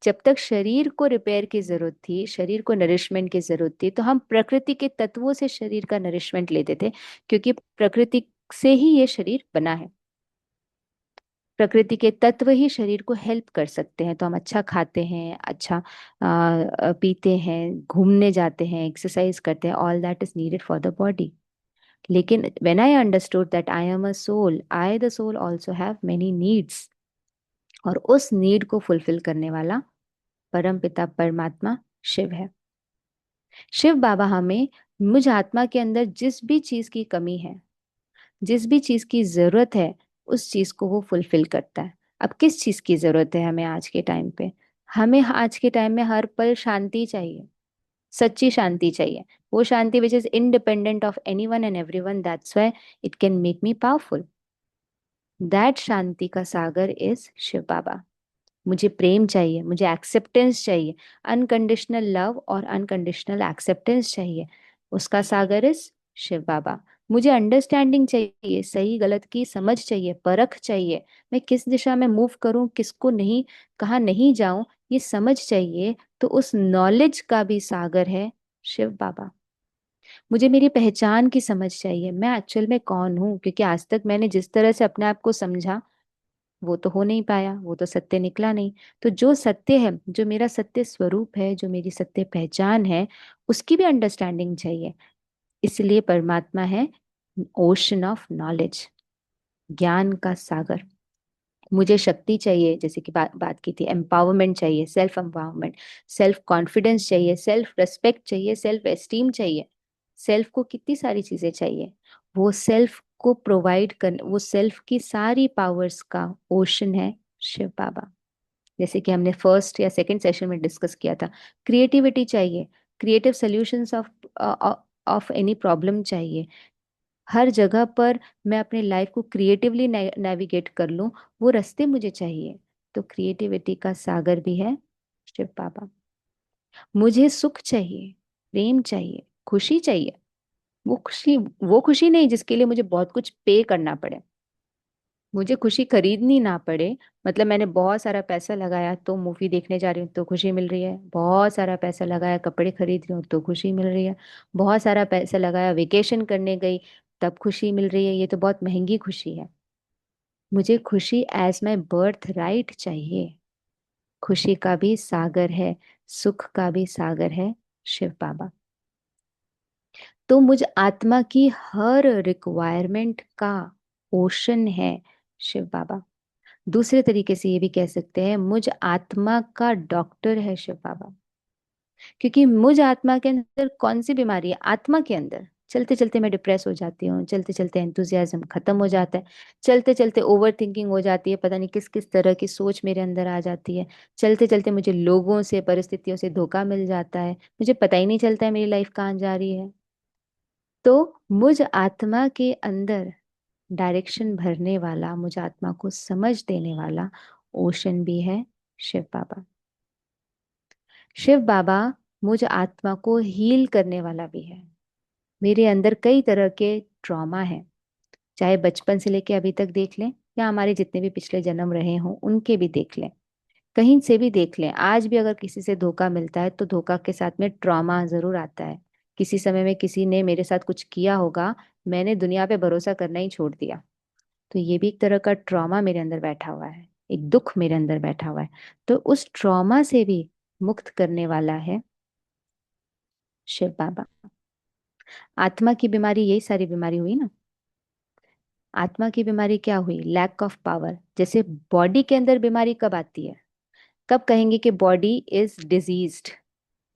जब तक शरीर को रिपेयर की जरूरत थी, शरीर को नरिशमेंट की जरूरत थी, तो हम प्रकृति के तत्वों से शरीर का नरिशमेंट लेते थे, क्योंकि प्रकृति से ही ये शरीर बना है। प्रकृति के तत्व ही शरीर को हेल्प कर सकते हैं। तो हम अच्छा खाते हैं, अच्छा पीते हैं, घूमने जाते हैं, एक्सरसाइज करते हैं, all that is needed for the body. लेकिन when I understood that I am a soul, I the soul also have many needs, और उस नीड को फुलफिल करने वाला परम पिता परमात्मा शिव है। शिव बाबा हमें, मुझ आत्मा के अंदर जिस भी चीज की कमी है, जिस भी चीज की जरूरत है, उस चीज को वो फुलफिल करता है। अब किस चीज की जरूरत है हमें आज के टाइम पे? हमें आज के टाइम में हर पल शांति चाहिए, सच्ची शांति चाहिए। वो शांति which is independent of anyone and everyone, that's why it can make me powerful. That शांति का सागर इज शिव बाबा। मुझे प्रेम चाहिए, मुझे एक्सेप्टेंस चाहिए, अनकंडीशनल लव और अनकंडीशनल एक्सेप्टेंस चाहिए, उसका सागर इज शिव बाबा। मुझे अंडरस्टैंडिंग चाहिए, सही गलत की समझ चाहिए, परख चाहिए, मैं किस दिशा में मूव करूं, किसको नहीं, कहाँ नहीं जाऊं, ये समझ चाहिए। तो उस नॉलेज का भी सागर है शिव बाबा। मुझे मेरी पहचान की समझ चाहिए, मैं एक्चुअल में कौन हूँ, क्योंकि आज तक मैंने जिस तरह से अपने आप को समझा वो तो हो नहीं पाया, वो तो सत्य निकला नहीं। तो जो सत्य है, जो मेरा सत्य स्वरूप है, जो मेरी सत्य पहचान है, उसकी भी अंडरस्टैंडिंग चाहिए। इसलिए परमात्मा है ओशन ऑफ नॉलेज, ज्ञान का सागर। मुझे शक्ति चाहिए, जैसे कि बात की थी, एम्पावरमेंट चाहिए, सेल्फ एम्पावरमेंट, सेल्फ कॉन्फिडेंस चाहिए, सेल्फ रेस्पेक्ट चाहिए, सेल्फ एस्टीम चाहिए। सेल्फ को कितनी सारी चीजें चाहिए, वो सेल्फ को प्रोवाइड कर, वो सेल्फ की सारी पावर्स का ओशन है शिव बाबा। जैसे कि हमने फर्स्ट या सेकंड सेशन में डिस्कस किया था, क्रिएटिविटी चाहिए, creative solutions of of any problem चाहिए। हर जगह पर मैं अपने लाइफ को क्रिएटिवली नेविगेट कर लूं, वो रास्ते मुझे चाहिए। तो क्रिएटिविटी का सागर भी है शिव बाबा। मुझे सुख चाहिए, प्रेम चाहिए, खुशी चाहिए। वो खुशी नहीं जिसके लिए मुझे बहुत कुछ पे करना पड़े, मुझे खुशी खरीदनी ना पड़े। मतलब मैंने बहुत सारा पैसा लगाया तो मूवी देखने जा रही हूँ तो खुशी मिल रही है, बहुत सारा पैसा लगाया कपड़े खरीद रही हूँ तो खुशी मिल रही है, बहुत सारा पैसा लगाया वेकेशन करने गई तब खुशी मिल रही है, ये तो बहुत महंगी खुशी है। मुझे खुशी एज माई बर्थ राइट चाहिए। खुशी का भी सागर है, सुख का भी सागर है शिव बाबा। तो मुझ आत्मा की हर रिक्वायरमेंट का ओशन है शिव बाबा। दूसरे तरीके से ये भी कह सकते हैं, मुझ आत्मा का डॉक्टर है शिव बाबा। क्योंकि मुझ आत्मा के अंदर कौन सी बीमारी है, आत्मा के अंदर चलते चलते मैं डिप्रेस हो जाती हूँ, चलते चलते एंथुजियाज्म खत्म हो जाता है, चलते चलते ओवर थिंकिंग हो जाती है, पता नहीं किस किस तरह की सोच मेरे अंदर आ जाती है, चलते चलते मुझे लोगों से, परिस्थितियों से धोखा मिल जाता है, मुझे पता ही नहीं चलता है मेरी लाइफ कहाँ जा रही है। तो मुझ आत्मा के अंदर डायरेक्शन भरने वाला, मुझ आत्मा को समझ देने वाला ओशन भी है शिव बाबा। शिव बाबा मुझ आत्मा को हील करने वाला भी है। मेरे अंदर कई तरह के ट्रॉमा है, चाहे बचपन से लेके अभी तक देख लें, या हमारे जितने भी पिछले जन्म रहे हों उनके भी देख लें, कहीं से भी देख लें। आज भी अगर किसी से धोखा मिलता है तो धोखा के साथ में ट्रॉमा जरूर आता है। किसी समय में किसी ने मेरे साथ कुछ किया होगा, मैंने दुनिया पे भरोसा करना ही छोड़ दिया। तो ये भी एक तरह का ट्रॉमा मेरे अंदर बैठा हुआ है, एक दुख मेरे अंदर बैठा हुआ है। तो उस ट्रॉमा से भी मुक्त करने वाला है शिव बाबा। आत्मा की बीमारी यही सारी बीमारी हुई ना। आत्मा की बीमारी क्या हुई? Lack of power. जैसे बॉडी के अंदर बीमारी कब आती है, कब कहेंगे कि बॉडी इज डिजीज्ड?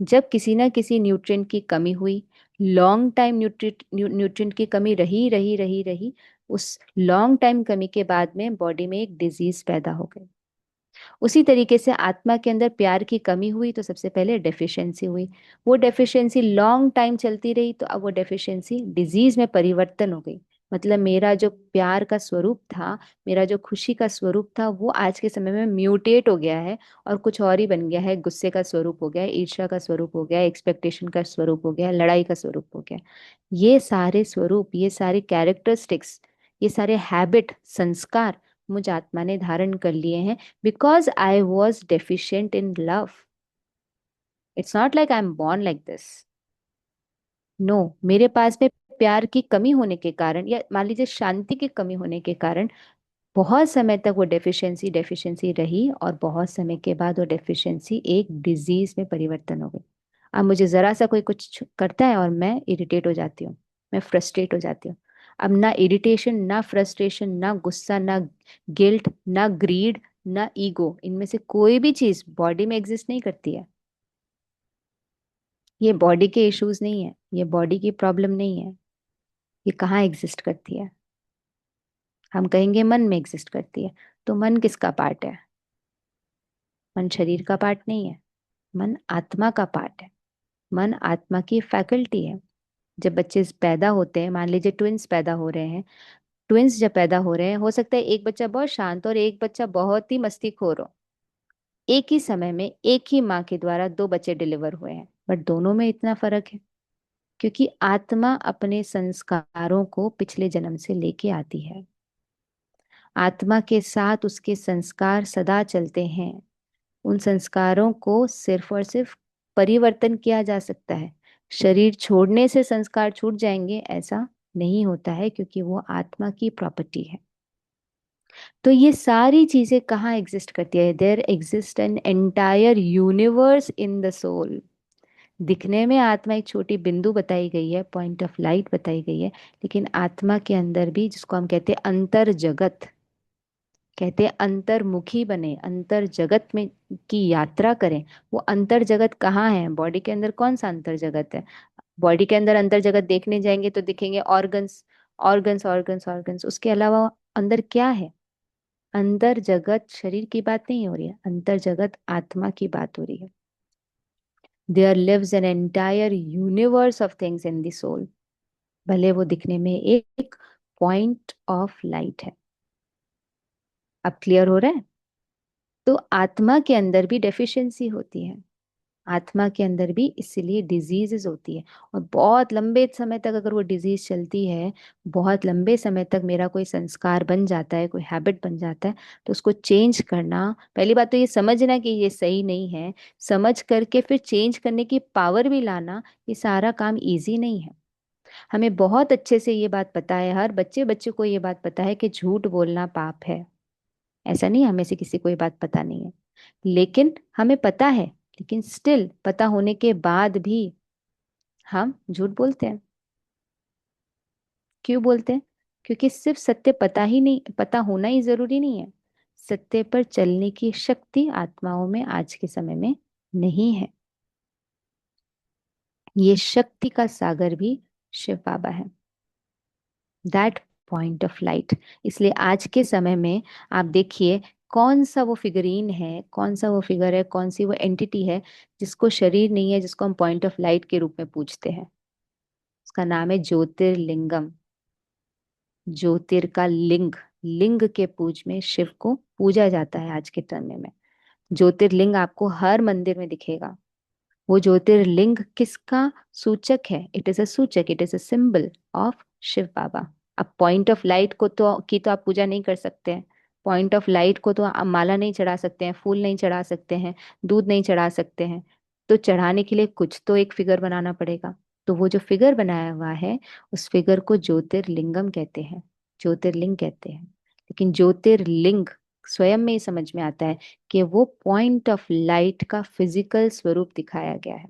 जब किसी ना किसी न्यूट्रिएंट की कमी हुई, लॉन्ग टाइम न्यूट्रिएंट की कमी रही रही रही रही, उस लॉन्ग टाइम कमी के बाद में बॉडी में एक डिजीज पैदा हो गई। उसी तरीके से आत्मा के अंदर प्यार की कमी हुई तो सबसे पहले डेफिशिएंसी हुई। वो डेफिशिएंसी लॉन्ग टाइम चलती रही तो अब वो डेफिशिएंसी डिजीज में परिवर्तन हो गई। मतलब मेरा जो प्यार का स्वरूप था, मेरा जो खुशी का स्वरूप था, वो आज के समय में म्यूटेट हो गया है और कुछ और ही बन गया है। गुस्से का स्वरूप हो गया है, ईर्ष्या का स्वरूप हो गया है, एक्सपेक्टेशन का स्वरूप हो गया है, लड़ाई का स्वरूप हो गया है। ये सारे स्वरूप, ये सारे कैरेक्टरिस्टिक्स, ये सारे हैबिट, संस्कार मुझ आत्मा ने धारण कर लिए हैं, because I was deficient in love. It's not like I am born like this. No, मेरे पास में प्यार की कमी होने के कारण, या मान लीजिए शांति की कमी होने के कारण, बहुत समय तक वो डेफिशिएंसी डेफिशिएंसी रही और बहुत समय के बाद वो डेफिशिएंसी एक डिजीज में परिवर्तन हो गई। अब मुझे जरा सा कोई कुछ करता है और मैं इरिटेट हो जाती हूँ, मैं फ्रस्ट्रेट हो जाती हूँ। अब ना इरिटेशन, ना फ्रस्ट्रेशन, ना गुस्सा, ना गिल्ट, ना ग्रीड, ना ईगो, इनमें से कोई भी चीज बॉडी में एग्जिस्ट नहीं करती है। ये बॉडी के इश्यूज नहीं है, ये बॉडी की प्रॉब्लम नहीं है। ये कहाँ एग्जिस्ट करती है? हम कहेंगे मन में एग्जिस्ट करती है। तो मन किसका पार्ट है? मन शरीर का पार्ट नहीं है, मन आत्मा का पार्ट है। मन आत्मा की फैकल्टी है। जब बच्चे पैदा होते हैं, मान लीजिए ट्विंस पैदा हो रहे हैं, ट्विंस जब पैदा हो रहे हैं, हो सकता है एक बच्चा बहुत शांत और एक बच्चा बहुत ही मस्तीखोर हो। एक ही समय में एक ही माँ के द्वारा दो बच्चे डिलीवर हुए हैं, बट दोनों में इतना फर्क है क्योंकि आत्मा अपने संस्कारों को पिछले जन्म से लेके आती है। आत्मा के साथ उसके संस्कार सदा चलते हैं। उन संस्कारों को सिर्फ और सिर्फ परिवर्तन किया जा सकता है। शरीर छोड़ने से संस्कार छूट जाएंगे ऐसा नहीं होता है, क्योंकि वो आत्मा की प्रॉपर्टी है। तो ये सारी चीजें कहाँ एग्जिस्ट करती है? There exist an entire universe in the soul. दिखने में आत्मा एक छोटी बिंदु बताई गई है, पॉइंट ऑफ लाइट बताई गई है, लेकिन आत्मा के अंदर भी, जिसको हम कहते हैं अंतर जगत, कहते हैं अंतर्मुखी बने, अंतर जगत में की यात्रा करें। वो अंतर जगत कहाँ है? बॉडी के अंदर कौन सा अंतर जगत है? बॉडी के अंदर अंतर जगत देखने जाएंगे तो दिखेंगे ऑर्गन्स, ऑर्गन्स, ऑर्गन्स, ऑर्गन्स। उसके अलावा अंदर क्या है? अंतर जगत शरीर की बात नहीं हो रही है, अंतर जगत आत्मा की बात हो रही है। There lives an entire universe of things in the soul. भले वो दिखने में एक पॉइंट ऑफ लाइट है। अब क्लियर हो रहा है? तो आत्मा के अंदर भी डेफिशिएंसी होती है, आत्मा के अंदर भी इसीलिए डिजीजेस होती है। और बहुत लंबे समय तक अगर वो डिजीज चलती है, बहुत लंबे समय तक मेरा कोई संस्कार बन जाता है, कोई हैबिट बन जाता है, तो उसको चेंज करना, पहली बात तो ये समझना कि ये सही नहीं है, समझ करके फिर चेंज करने की पावर भी लाना, ये सारा काम इजी नहीं है। हमें बहुत अच्छे से ये बात पता है, हर बच्चे बच्चे को ये बात पता है कि झूठ बोलना पाप है। ऐसा नहीं हमें से किसी को ये बात पता नहीं है, लेकिन हमें पता है, लेकिन स्टिल पता होने के बाद भी हम झूठ बोलते हैं। क्यों बोलते हैं? क्योंकि सिर्फ सत्य पता ही नहीं, पता होना ही जरूरी नहीं है, सत्य पर चलने की शक्ति आत्माओं में आज के समय में नहीं है। ये शक्ति का सागर भी शिव बाबा है, दैट पॉइंट ऑफ लाइट। इसलिए आज के समय में आप देखिए, कौन सा वो फिगरीन है, कौन सा वो फिगर है, कौन सी वो एंटिटी है जिसको शरीर नहीं है, जिसको हम पॉइंट ऑफ लाइट के रूप में पूजते हैं? उसका नाम है ज्योतिर्लिंगम। ज्योतिर का लिंग, लिंग के पूज में शिव को पूजा जाता है आज के समय में। ज्योतिर्लिंग आपको हर मंदिर में दिखेगा। वो ज्योतिर्लिंग किसका सूचक है? इट इज अ सूचक, it is a symbol of Shiv Baba. अब पॉइंट ऑफ लाइट को तो आप पूजा नहीं कर सकते हैं। पॉइंट ऑफ लाइट को तो आप माला नहीं चढ़ा सकते हैं, फूल नहीं चढ़ा सकते हैं, दूध नहीं चढ़ा सकते हैं। तो चढ़ाने के लिए कुछ तो एक फिगर बनाना पड़ेगा। तो वो जो फिगर बनाया हुआ है, उस फिगर को ज्योतिर्लिंगम कहते हैं, ज्योतिर्लिंग कहते हैं। लेकिन ज्योतिर्लिंग स्वयं में ही समझ में आता है कि वो पॉइंट ऑफ लाइट का फिजिकल स्वरूप दिखाया गया है,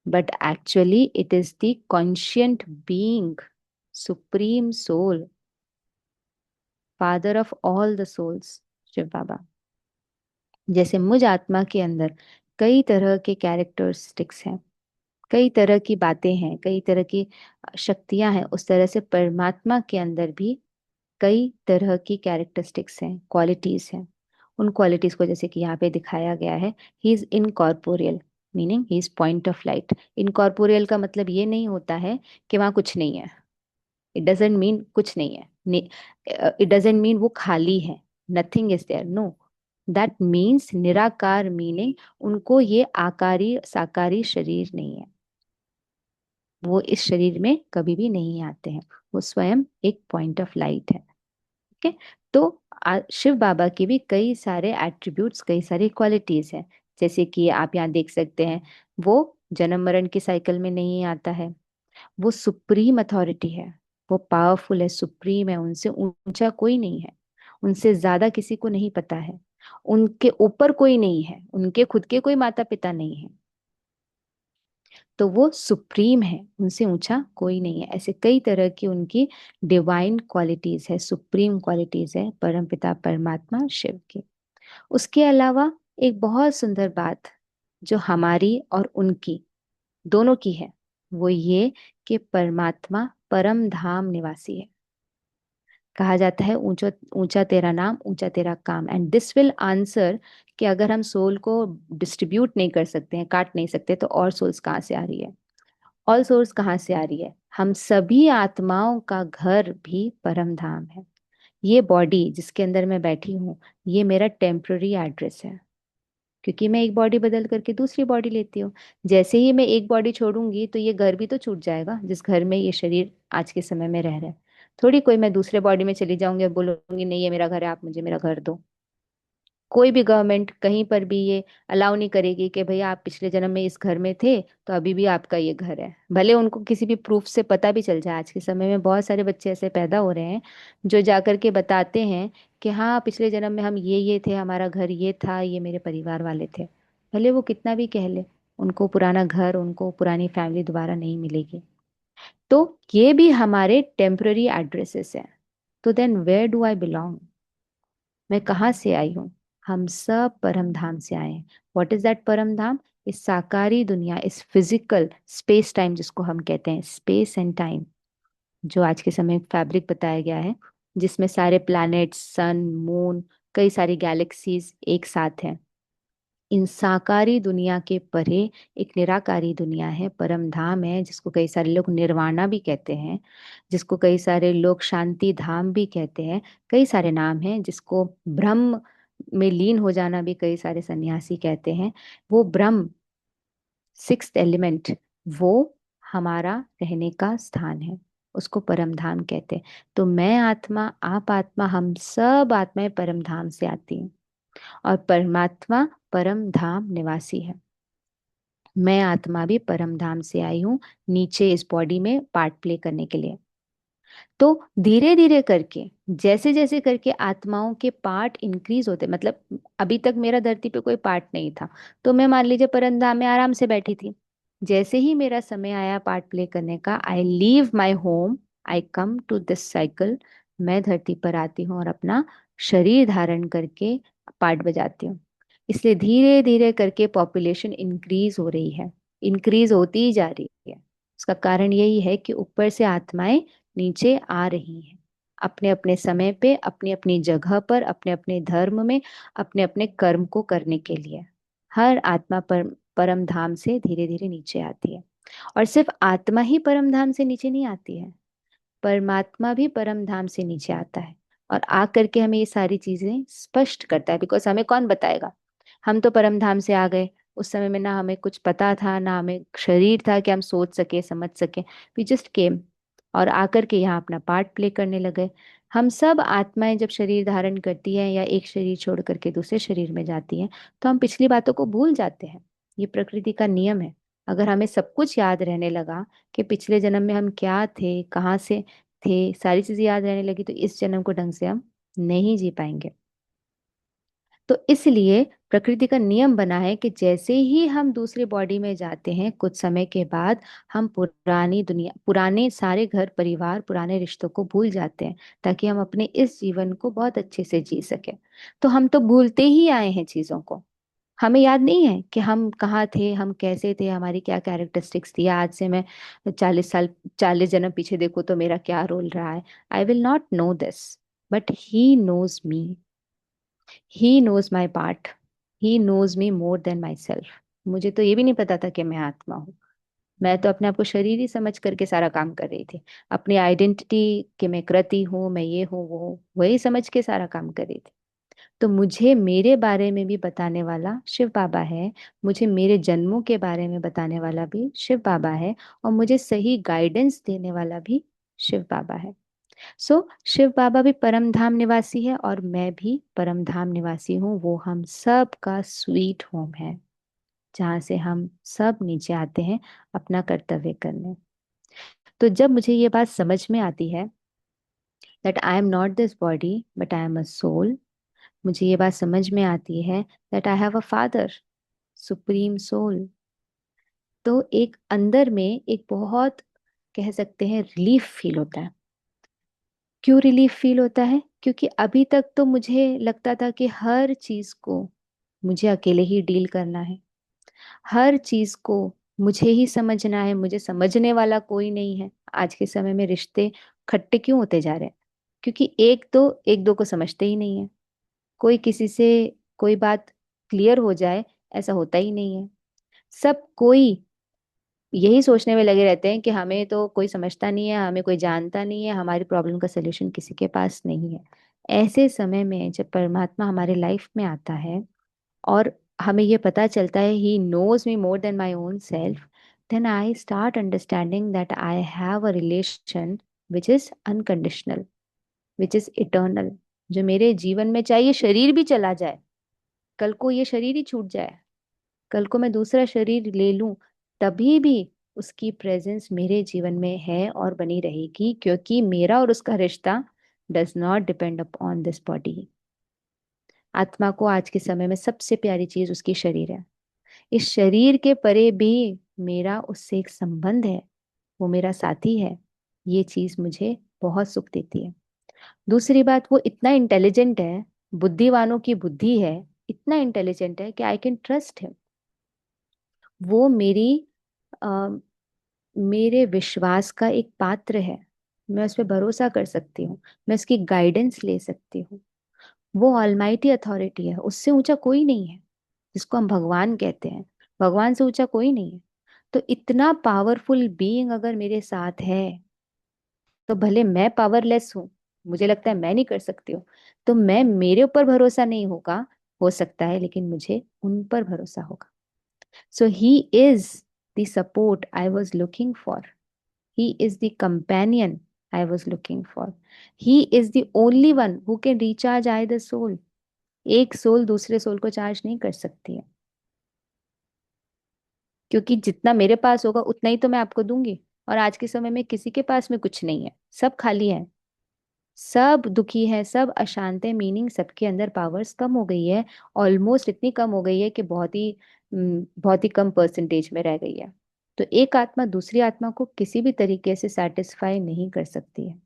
but actually it is the conscient being, supreme soul, father of all the souls, Shiv Baba. जैसे मुझ आत्मा के अंदर कई तरह के कैरेक्टरिस्टिक्स हैं, कई तरह की बातें हैं, कई तरह की शक्तियां हैं, उस तरह से परमात्मा के अंदर भी कई तरह की कैरेक्टरिस्टिक्स हैं, क्वालिटीज हैं। उन क्वालिटीज को जैसे कि यहाँ पे दिखाया गया है, he is incorporeal, meaning he is point of light. Incorporeal का मतलब ये नहीं होता है कि वहाँ कुछ नहीं है। इट डजेंट मीन कुछ नहीं है, इट डजेंट मीन वो खाली है, nothing is there, no. That means निराकार, मीनिंग उनको ये आकारी साकारी शरीर नहीं है, वो इस शरीर में कभी भी नहीं आते हैं, वो स्वयं एक पॉइंट ऑफ लाइट है। ठीक है। तो शिव बाबा की भी कई सारे एट्रीब्यूट्स, कई सारी क्वालिटीज हैं। जैसे कि आप यहाँ देख सकते हैं, वो जन्म मरण की साइकिल में नहीं आता है, वो सुप्रीम अथॉरिटी है, वो पावरफुल है, सुप्रीम है, उनसे ऊंचा कोई नहीं है, उनसे ज्यादा किसी को नहीं पता है, उनके ऊपर कोई नहीं है, उनके खुद के कोई माता पिता नहीं है, तो वो सुप्रीम है, उनसे ऊंचा कोई नहीं है। ऐसे कई तरह की उनकी डिवाइन क्वालिटीज है, सुप्रीम क्वालिटीज है परमपिता परमात्मा शिव की। उसके अलावा एक बहुत सुंदर बात जो हमारी और उनकी दोनों की है, वो ये कि परमात्मा परम धाम निवासी है। कहा जाता है ऊंचा ऊंचा तेरा नाम, ऊंचा तेरा काम, एंड दिस विल आंसर कि अगर हम सोल को डिस्ट्रीब्यूट नहीं कर सकते हैं, काट नहीं सकते, तो और सोल्स कहाँ से आ रही है? ऑल सोर्स कहाँ से आ रही है? हम सभी आत्माओं का घर भी परम धाम है। ये बॉडी जिसके अंदर मैं बैठी हूँ, ये मेरा टेम्पररी एड्रेस है, क्योंकि मैं एक बॉडी बदल करके दूसरी बॉडी लेती हूँ। जैसे ही मैं एक बॉडी छोड़ूंगी तो ये घर भी तो छूट जाएगा, जिस घर में ये शरीर आज के समय में रह रहा है। थोड़ी कोई मैं दूसरे बॉडी में चली जाऊंगी और बोलूंगी नहीं ये मेरा घर है, आप मुझे मेरा घर दो। कोई भी गवर्नमेंट कहीं पर भी ये अलाउ नहीं करेगी कि भैया आप पिछले जन्म में इस घर में थे तो अभी भी आपका ये घर है, भले उनको किसी भी प्रूफ से पता भी चल जाए। आज के समय में बहुत सारे बच्चे ऐसे पैदा हो रहे हैं जो जाकर के बताते हैं कि हाँ पिछले जन्म में हम ये थे, हमारा घर ये था, ये मेरे परिवार वाले थे। भले वो कितना भी कह ले, उनको पुराना घर, उनको पुरानी फैमिली दोबारा नहीं मिलेगी। तो ये भी हमारे टेम्पररी एड्रेसेस हैं। तो then where do I belong? मैं कहाँ से आई हूँ? हम सब परम धाम से आए हैं। व्हाट इज दैट परम धाम? इस साकारी दुनिया, इस फिजिकल स्पेस टाइम जिसको हम कहते हैं, स्पेस एंड टाइम, जो आज के समय फैब्रिक बताया गया है, जिसमें सारे प्लैनेट्स, सन, मून, कई सारी गैलेक्सीज एक साथ हैं। इन साकारी दुनिया के परे एक निराकारी दुनिया है, परम धाम है, जिसको कई सारे लोग निर्वाणा भी कहते हैं, जिसको कई सारे लोग शांति धाम भी कहते हैं। कई सारे नाम हैं, जिसको ब्रह्म में लीन हो जाना भी कई सारे सन्यासी कहते हैं। वो ब्रह्म, सिक्स्थ एलिमेंट, वो हमारा रहने का स्थान है, उसको परम धाम कहते हैं। तो मैं आत्मा, आप आत्मा, हम सब आत्माएं परम धाम से आती हैं, और परमात्मा परम धाम निवासी है। मैं आत्मा भी परम धाम से आई हूँ, नीचे इस बॉडी में पार्ट प्ले करने के लिए। तो धीरे धीरे करके, जैसे जैसे करके आत्माओं के पार्ट इंक्रीज होते, मतलब अभी तक मेरा धरती पे कोई पार्ट नहीं था, तो मैं मान लीजिए परम धाम में आराम से बैठी थी। जैसे ही मेरा समय आया पार्ट प्ले करने का, I leave my home, I come to this cycle, मैं धरती पर आती हूँ और अपना शरीर धारण करके पार्ट बजाती हूँ। इसलिए धीरे धीरे करके पॉपुलेशन इंक्रीज हो रही है, इंक्रीज होती ही जा रही है। उसका कारण यही है कि ऊपर से आत्माएं नीचे आ रही हैं, अपने अपने समय पे, अपनी अपनी जगह पर, अपने अपने धर्म में, अपने अपने कर्म को करने के लिए। हर आत्मा परम धाम से धीरे धीरे नीचे आती है। और सिर्फ आत्मा ही परम धाम से नीचे नहीं आती है, परमात्मा भी परम धाम से नीचे आता है, और आ करके हमें ये सारी चीजें स्पष्ट करता है। बिकॉज हमें कौन बताएगा? हम तो परम धाम से आ गए, उस समय में ना हमें कुछ पता था, ना हमें शरीर था कि हम सोच सके, समझ सके। वी जस्ट केम, और आकर के यहाँ अपना पार्ट प्ले करने लगे। हम सब आत्माएं जब शरीर धारण करती हैं या एक शरीर छोड़ करके दूसरे शरीर में जाती हैं, तो हम पिछली बातों को भूल जाते हैं। ये प्रकृति का नियम है। अगर हमें सब कुछ याद रहने लगा कि पिछले जन्म में हम क्या थे, कहाँ से थे, सारी चीजें याद रहने लगी, तो इस जन्म को ढंग से हम नहीं जी पाएंगे। तो इसलिए प्रकृति का नियम बना है कि जैसे ही हम दूसरी बॉडी में जाते हैं, कुछ समय के बाद हम पुरानी दुनिया, पुराने सारे घर परिवार, पुराने रिश्तों को भूल जाते हैं, ताकि हम अपने इस जीवन को बहुत अच्छे से जी सके। तो हम तो भूलते ही आए हैं चीजों को। हमें याद नहीं है कि हम कहाँ थे, हम कैसे थे, हमारी क्या कैरेक्टरिस्टिक्स थी। आज से मैं 40 साल, 40 जन्म पीछे देखूँ तो मेरा क्या रोल रहा है। I will not know this, but he knows me, he knows my part, he knows me more than myself. मुझे तो ये भी नहीं पता था कि मैं आत्मा हूँ। मैं तो अपने आप को शरीर ही समझ करके सारा काम कर रही थी। अपनी आइडेंटिटी कि मैं कृति हूँ, मैं ये हूँ वो हूँ, वही समझ के सारा काम कर रही थी। तो मुझे मेरे बारे में भी बताने वाला शिव बाबा है, मुझे मेरे जन्मों के बारे में बताने वाला भी शिव बाबा है, और मुझे सही गाइडेंस देने वाला भी शिव बाबा है। शिव बाबा भी परम धाम निवासी है और मैं भी परम धाम निवासी हूँ। वो हम सब का स्वीट होम है, जहाँ से हम सब नीचे आते हैं अपना कर्तव्य करने। तो जब मुझे ये बात समझ में आती है that I am not this body but I am a soul, मुझे ये बात समझ में आती है that I have a father, supreme soul, तो एक अंदर में एक बहुत, कह सकते हैं, रिलीफ फील होता है। क्यों रिलीफ फील होता है? क्योंकि अभी तक तो मुझे लगता था कि हर चीज को मुझे अकेले ही डील करना है, हर चीज को मुझे ही समझना है, मुझे समझने वाला कोई नहीं है। आज के समय में रिश्ते खट्टे क्यों होते जा रहे हैं? क्योंकि एक दो को समझते ही नहीं है। कोई किसी से कोई बात क्लियर हो जाए, ऐसा होता ही नहीं है। सब कोई यही सोचने में लगे रहते हैं कि हमें तो कोई समझता नहीं है, हमें कोई जानता नहीं है, हमारी प्रॉब्लम का सलूशन किसी के पास नहीं है। ऐसे समय में जब परमात्मा हमारे लाइफ में आता है और हमें ये पता चलता है he knows me more than my own self, then I start understanding that I have a relation which is unconditional, which is eternal. जो मेरे जीवन में, चाहे ये शरीर भी चला जाए, कल को ये शरीर ही छूट जाए, कल को मैं दूसरा शरीर ले लूं, तभी भी उसकी प्रेजेंस मेरे जीवन में है और बनी रहेगी, क्योंकि मेरा और उसका रिश्ता does not depend upon this body. आत्मा को आज के समय में सबसे प्यारी चीज उसकी शरीर है। इस शरीर के परे भी मेरा उससे एक संबंध है, वो मेरा साथी है। ये चीज मुझे बहुत सुख देती है। दूसरी बात, वो इतना इंटेलिजेंट है, बुद्धिवानों की बुद्धि है, इतना इंटेलिजेंट है कि आई कैन ट्रस्ट हिम। वो अ, मेरे विश्वास का एक पात्र है। मैं उस पर भरोसा कर सकती हूँ, मैं उसकी गाइडेंस ले सकती हूँ। वो ऑलमाइटी अथॉरिटी है, उससे ऊंचा कोई नहीं है, जिसको हम भगवान कहते हैं। भगवान से ऊंचा कोई नहीं है। तो इतना पावरफुल बीइंग अगर मेरे साथ है, तो भले मैं पावरलेस हूँ, मुझे लगता है मैं नहीं कर सकती हूँ, तो मैं, मेरे ऊपर भरोसा नहीं होगा, हो सकता है, लेकिन मुझे उन पर भरोसा होगा। So he is the support I was looking for, he is the companion I was looking for, he is the only one who can recharge either soul। एक सोल दूसरे सोल को चार्ज नहीं कर सकती है, क्योंकि जितना मेरे पास होगा उतना ही तो मैं आपको दूंगी। और आज के समय में किसी के पास में कुछ नहीं है, सब खाली है, सब दुखी है, सब अशांत है। मीनिंग सबके अंदर पावर्स कम हो गई है, ऑलमोस्ट इतनी कम हो गई है कि बहुत ही कम परसेंटेज में रह गई है। तो एक आत्मा दूसरी आत्मा को किसी भी तरीके से सेटिस्फाई नहीं कर सकती है।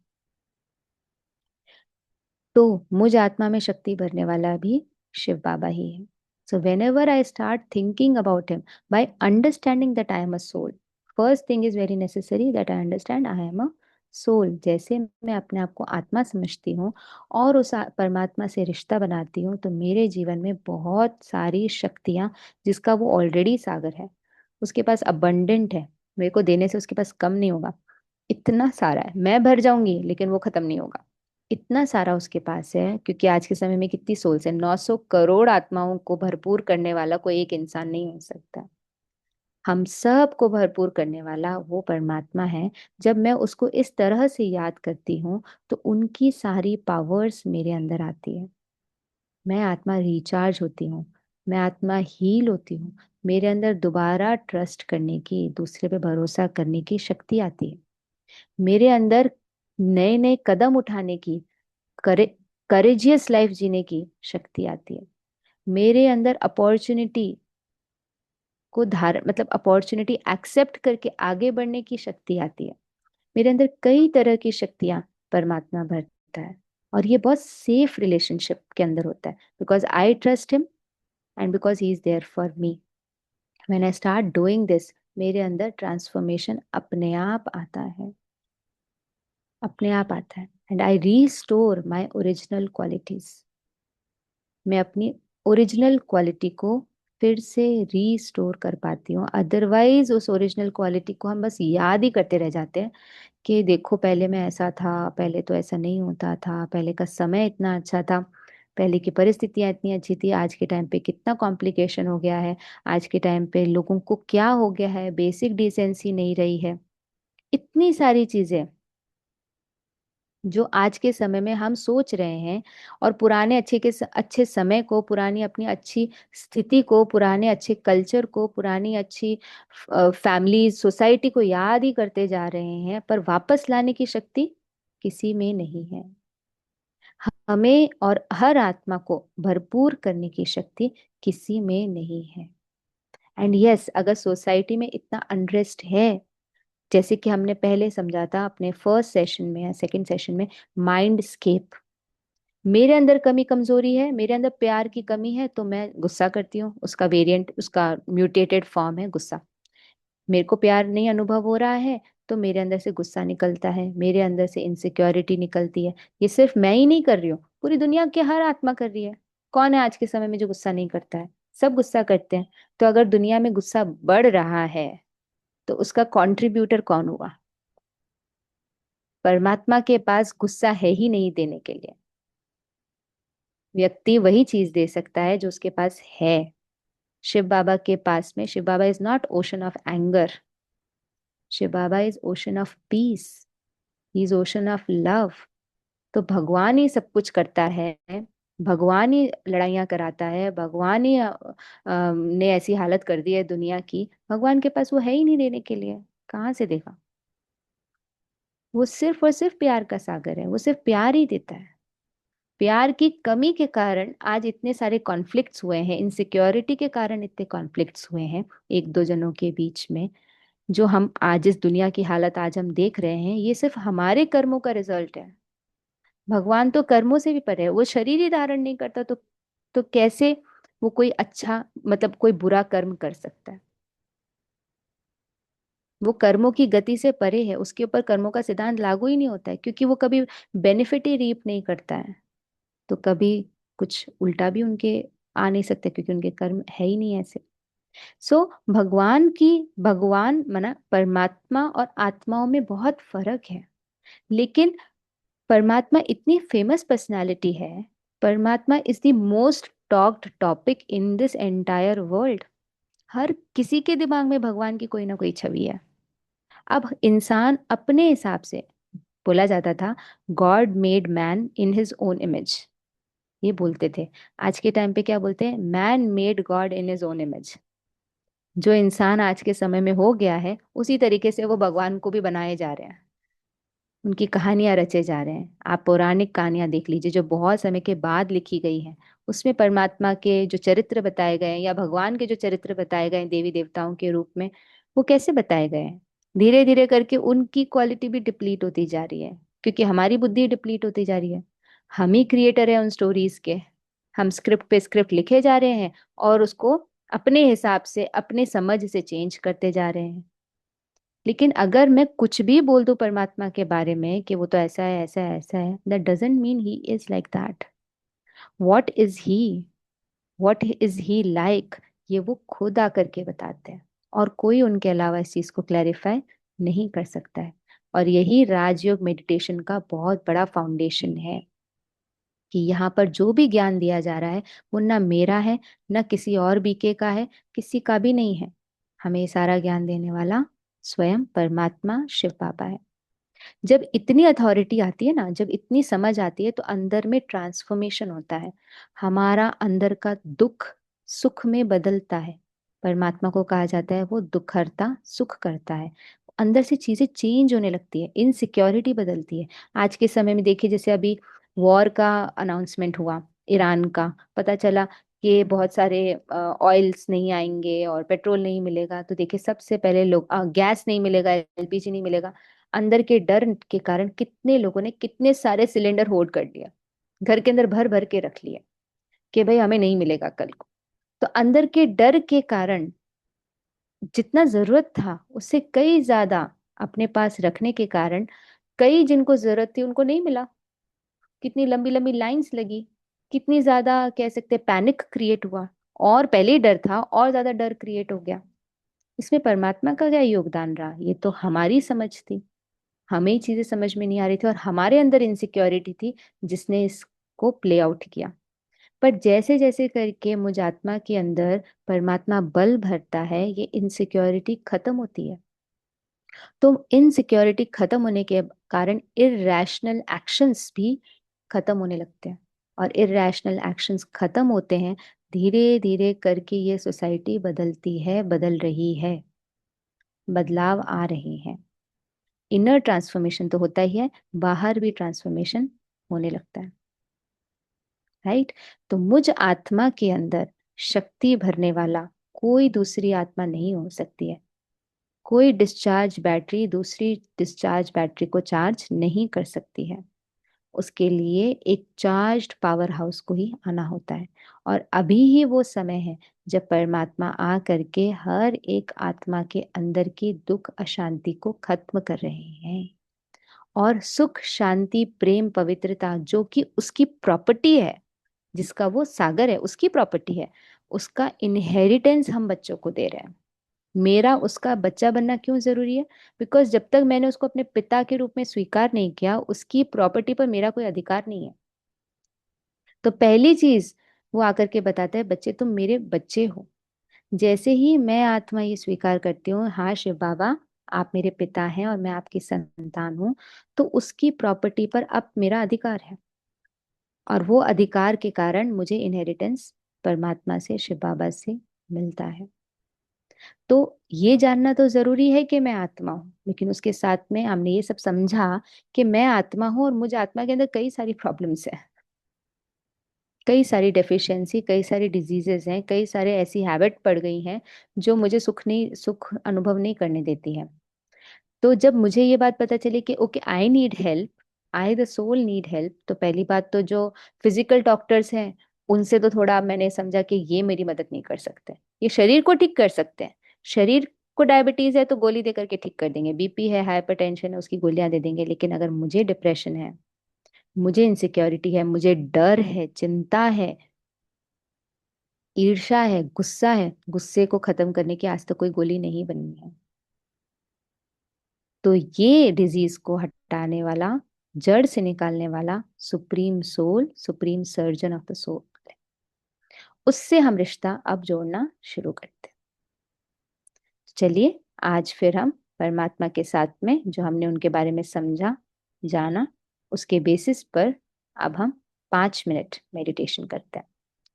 तो मुझ आत्मा में शक्ति भरने वाला भी शिव बाबा ही है। So whenever I start thinking about him, by understanding that I am a soul, first thing is very necessary that I understand I am a soul. जैसे मैं अपने आप को आत्मा समझती हूँ और उस परमात्मा से रिश्ता बनाती हूँ, तो मेरे जीवन में बहुत सारी शक्तियाँ, जिसका वो ऑलरेडी सागर है, उसके पास अबंडेंट है, मेरे को देने से उसके पास कम नहीं होगा। इतना सारा है, मैं भर जाऊंगी लेकिन वो खत्म नहीं होगा। इतना सारा उसके पास है, क्योंकि आज के समय में कितनी सोल्स है, 900 करोड़ आत्माओं को भरपूर करने वाला कोई एक इंसान नहीं हो सकता। हम सब को भरपूर करने वाला वो परमात्मा है। जब मैं उसको इस तरह से याद करती हूँ, तो उनकी सारी पावर्स मेरे अंदर आती है। मैं आत्मा रिचार्ज होती हूँ, मैं आत्मा हील होती हूँ, मेरे अंदर दोबारा ट्रस्ट करने की, दूसरे पे भरोसा करने की शक्ति आती है। मेरे अंदर नए नए कदम उठाने की, करे करेजियस लाइफ जीने की शक्ति आती है। मेरे अंदर अपॉर्चुनिटी को धार मतलब अपॉर्चुनिटी एक्सेप्ट करके आगे बढ़ने की शक्ति आती है। मेरे अंदर कई तरह की शक्तियां परमात्मा भरता है। और ये बहुत सेफ रिलेशनशिप के अंदर होता है, because I trust him and because he is there for me. When I start doing this, मेरे अंदर ट्रांसफॉर्मेशन अपने आप आता है, अपने आप आता है। And I restore my original qualities. मैं अपनी ओरिजिनल क्वालिटी को फिर से रीस्टोर कर पाती हूँ। अदरवाइज उस ओरिजिनल क्वालिटी को हम बस याद ही करते रह जाते हैं कि देखो पहले मैं ऐसा था, पहले तो ऐसा नहीं होता था, पहले का समय इतना अच्छा था, पहले की परिस्थितियां इतनी अच्छी थी, आज के टाइम पे कितना कॉम्प्लिकेशन हो गया है, आज के टाइम पे लोगों को क्या हो गया है, बेसिक डिसेंसी नहीं रही है। इतनी सारी चीजें जो आज के समय में हम सोच रहे हैं, और पुराने अच्छे समय को, पुरानी अपनी अच्छी स्थिति को, पुराने अच्छे कल्चर को, पुरानी अच्छी फैमिली सोसाइटी को याद ही करते जा रहे हैं, पर वापस लाने की शक्ति किसी में नहीं है। हमें और हर आत्मा को भरपूर करने की शक्ति किसी में नहीं है। एंड यस, अगर सोसाइटी में इतना अनरेस्ट है, जैसे कि हमने पहले समझा था अपने फर्स्ट सेशन में या सेकंड सेशन में, माइंड स्केप। मेरे अंदर कमी कमजोरी है, मेरे अंदर प्यार की कमी है, तो मैं गुस्सा करती हूँ। उसका वेरिएंट, उसका म्यूटेटेड फॉर्म है गुस्सा। मेरे को प्यार नहीं अनुभव हो रहा है, तो मेरे अंदर से गुस्सा निकलता है, मेरे अंदर से इनसिक्योरिटी निकलती है। ये सिर्फ मैं ही नहीं कर रही हूँ, पूरी दुनिया की हर आत्मा कर रही है। कौन है आज के समय में जो गुस्सा नहीं करता है? सब गुस्सा करते हैं। तो अगर दुनिया में गुस्सा बढ़ रहा है, तो उसका कंट्रीब्यूटर कौन हुआ? परमात्मा के पास गुस्सा है ही नहीं देने के लिए। व्यक्ति वही चीज दे सकता है जो उसके पास है। शिव बाबा के पास में, Shiv Baba is not ocean of anger, Shiv Baba is ocean of peace, he is ocean of love. तो भगवान ही सब कुछ करता है, भगवान ही लड़ाइयाँ कराता है, भगवान ही ने ऐसी हालत कर दी है दुनिया की। भगवान के पास वो है ही नहीं देने के लिए, कहाँ से देगा? वो सिर्फ और सिर्फ प्यार का सागर है, वो सिर्फ प्यार ही देता है। प्यार की कमी के कारण आज इतने सारे कॉन्फ्लिक्ट्स हुए हैं, इनसिक्योरिटी के कारण इतने कॉन्फ्लिक्ट्स हुए हैं एक दो जनों के बीच में। जो हम आज इस दुनिया की हालत आज हम देख रहे हैं, ये सिर्फ हमारे कर्मों का रिजल्ट है। भगवान तो कर्मों से भी परे है, वो शरीर ही धारण नहीं करता, तो कैसे वो कोई अच्छा, मतलब कोई बुरा कर्म कर सकता है? वो कर्मों की गति से परे है, उसके ऊपर कर्मों का सिद्धांत लागू ही नहीं होता है, क्योंकि वो कभी बेनिफिट ही रीप नहीं करता है। तो कभी कुछ उल्टा भी उनके आ नहीं सकते, क्योंकि उनके कर्म है ही नहीं ऐसे। सो भगवान माना परमात्मा और आत्माओं में बहुत फर्क है। लेकिन परमात्मा इतनी फेमस पर्सनालिटी है, परमात्मा is the most talked topic in this entire world. हर किसी के दिमाग में भगवान की कोई ना कोई छवि है। अब इंसान अपने हिसाब से, बोला जाता था God made man in his own image, ये बोलते थे। आज के टाइम पे क्या बोलते हैं? Man made God in his own image. जो इंसान आज के समय में हो गया है, उसी तरीके से वो भगवान को भी बनाए जा रहे हैं, उनकी कहानियां रचे जा रहे हैं। आप पौराणिक कहानियां देख लीजिए जो बहुत समय के बाद लिखी गई हैं, उसमें परमात्मा के जो चरित्र बताए गए हैं, या भगवान के जो चरित्र बताए गए हैं देवी देवताओं के रूप में, वो कैसे बताए गए हैं? धीरे धीरे करके उनकी क्वालिटी भी डिप्लीट होती जा रही है, क्योंकि हमारी बुद्धि डिप्लीट होती जा रही है। हम ही क्रिएटर है उन स्टोरीज के। हम स्क्रिप्ट पे स्क्रिप्ट लिखे जा रहे हैं, और उसको अपने हिसाब से, अपने समझ से चेंज करते जा रहे हैं। लेकिन अगर मैं कुछ भी बोल दूं परमात्मा के बारे में कि वो तो ऐसा है, ऐसा है, ऐसा है, that doesn't mean he is like that. What is he, what is he like, ये वो खुद आकर के बताते हैं, और कोई उनके अलावा इस चीज को क्लैरिफाई नहीं कर सकता है। और यही राजयोग मेडिटेशन का बहुत बड़ा फाउंडेशन है, कि यहाँ पर जो भी ज्ञान दिया जा रहा है, वो ना मेरा है, ना किसी और बीके का है, किसी का भी नहीं है। हमें ये सारा ज्ञान देने वाला स्वयं परमात्मा शिव बाबा है। जब इतनी अथॉरिटी आती है ना, जब इतनी समझ आती है, तो अंदर में ट्रांसफॉर्मेशन होता है। हमारा अंदर का दुख सुख में बदलता है। परमात्मा को कहा जाता है वो दुख हरता सुख करता है। अंदर से चीजें चेंज होने लगती है, इनसिक्योरिटी बदलती है। आज के समय में देखिए, जैसे अभी वॉर का अनाउंसमेंट हुआ, ईरान का, पता चला कि बहुत सारे ऑयल्स नहीं आएंगे और पेट्रोल नहीं मिलेगा, तो देखिए सबसे पहले लोग गैस नहीं मिलेगा, एलपीजी नहीं मिलेगा। अंदर के डर के कारण कितने लोगों ने कितने सारे सिलेंडर होल्ड कर लिया, घर के अंदर भर भर के रख लिया कि भाई हमें नहीं मिलेगा कल को। तो अंदर के डर के कारण जितना जरूरत था उससे कई ज्यादा अपने पास रखने के कारण कई जिनको जरूरत थी उनको नहीं मिला। कितनी लंबी लंबी लाइंस लगी, कितनी ज्यादा कह सकते पैनिक क्रिएट हुआ। और पहले ही डर था और ज्यादा डर क्रिएट हो गया। इसमें परमात्मा का क्या योगदान रहा? ये तो हमारी समझ थी, हमें ही चीजें समझ में नहीं आ रही थी और हमारे अंदर इनसिक्योरिटी थी जिसने इसको प्ले आउट किया। पर जैसे जैसे करके मुझ आत्मा के अंदर परमात्मा बल भरता है, ये इनसिक्योरिटी खत्म होती है। तो इनसिक्योरिटी खत्म होने के कारण इरैशनल एक्शंस भी खत्म होने लगते हैं। और इरैशनल एक्शंस खत्म होते हैं, धीरे धीरे करके ये सोसाइटी बदलती है, बदल रही है, बदलाव आ रहे हैं। इनर ट्रांसफॉर्मेशन तो होता ही है, बाहर भी ट्रांसफॉर्मेशन होने लगता है। राइट? तो मुझ आत्मा के अंदर शक्ति भरने वाला कोई दूसरी आत्मा नहीं हो सकती है। कोई डिस्चार्ज बैटरी दूसरी डिस्चार्ज बैटरी को चार्ज नहीं कर सकती है। उसके लिए एक चार्ज्ड पावर हाउस को ही आना होता है। और अभी ही वो समय है जब परमात्मा आ करके हर एक आत्मा के अंदर की दुख अशांति को खत्म कर रहे हैं। और सुख शांति प्रेम पवित्रता जो कि उसकी प्रॉपर्टी है, जिसका वो सागर है, उसकी प्रॉपर्टी है, उसका इनहेरिटेंस हम बच्चों को दे रहे हैं। मेरा उसका बच्चा बनना क्यों जरूरी है? बिकॉज जब तक मैंने उसको अपने पिता के रूप में स्वीकार नहीं किया, उसकी प्रॉपर्टी पर मेरा कोई अधिकार नहीं है। तो पहली चीज वो आकर के बताता है, बच्चे तुम मेरे बच्चे हो। जैसे ही मैं आत्मा ये स्वीकार करती हूँ, हाँ शिव बाबा आप मेरे पिता हैं और मैं आपकी संतान हूँ, तो उसकी प्रॉपर्टी पर अब मेरा अधिकार है। और वो अधिकार के कारण मुझे इनहेरिटेंस परमात्मा से, शिव बाबा से मिलता है। तो ये जानना तो जरूरी है कि मैं आत्मा हूँ, लेकिन उसके साथ में हमने ये सब समझा कि मैं आत्मा हूँ और मुझे आत्मा के अंदर कई सारी प्रॉब्लम्स हैं, कई सारी डेफिशिएंसी, कई सारी डिजीजेस हैं, कई सारे ऐसी हैबिट पड़ गई हैं जो मुझे सुख अनुभव नहीं करने देती है। तो जब मुझे ये बात पता चली कि okay I need help, I the soul need help, तो पहली बात तो जो फिजिकल डॉक्टर्स हैं उनसे तो थोड़ा मैंने समझा कि ये मेरी मदद नहीं कर सकते। ये शरीर को ठीक कर सकते हैं, शरीर को डायबिटीज है तो गोली दे करके ठीक कर देंगे, बीपी है हाइपरटेंशन है उसकी गोलियां दे देंगे, लेकिन अगर मुझे डिप्रेशन है, मुझे इनसिक्योरिटी है, मुझे डर है, चिंता है, ईर्ष्या है, गुस्सा है, गुस्से को खत्म करने की आज तक कोई गोली नहीं बनी है। तो ये डिजीज को हटाने वाला, जड़ से निकालने वाला supreme soul, supreme surgeon of the soul, उससे हम रिश्ता अब जोड़ना शुरू करते हैं। चलिए आज फिर हम परमात्मा के साथ में जो हमने उनके बारे में समझा जाना, उसके बेसिस पर अब हम 5 मिनट मेडिटेशन करते हैं।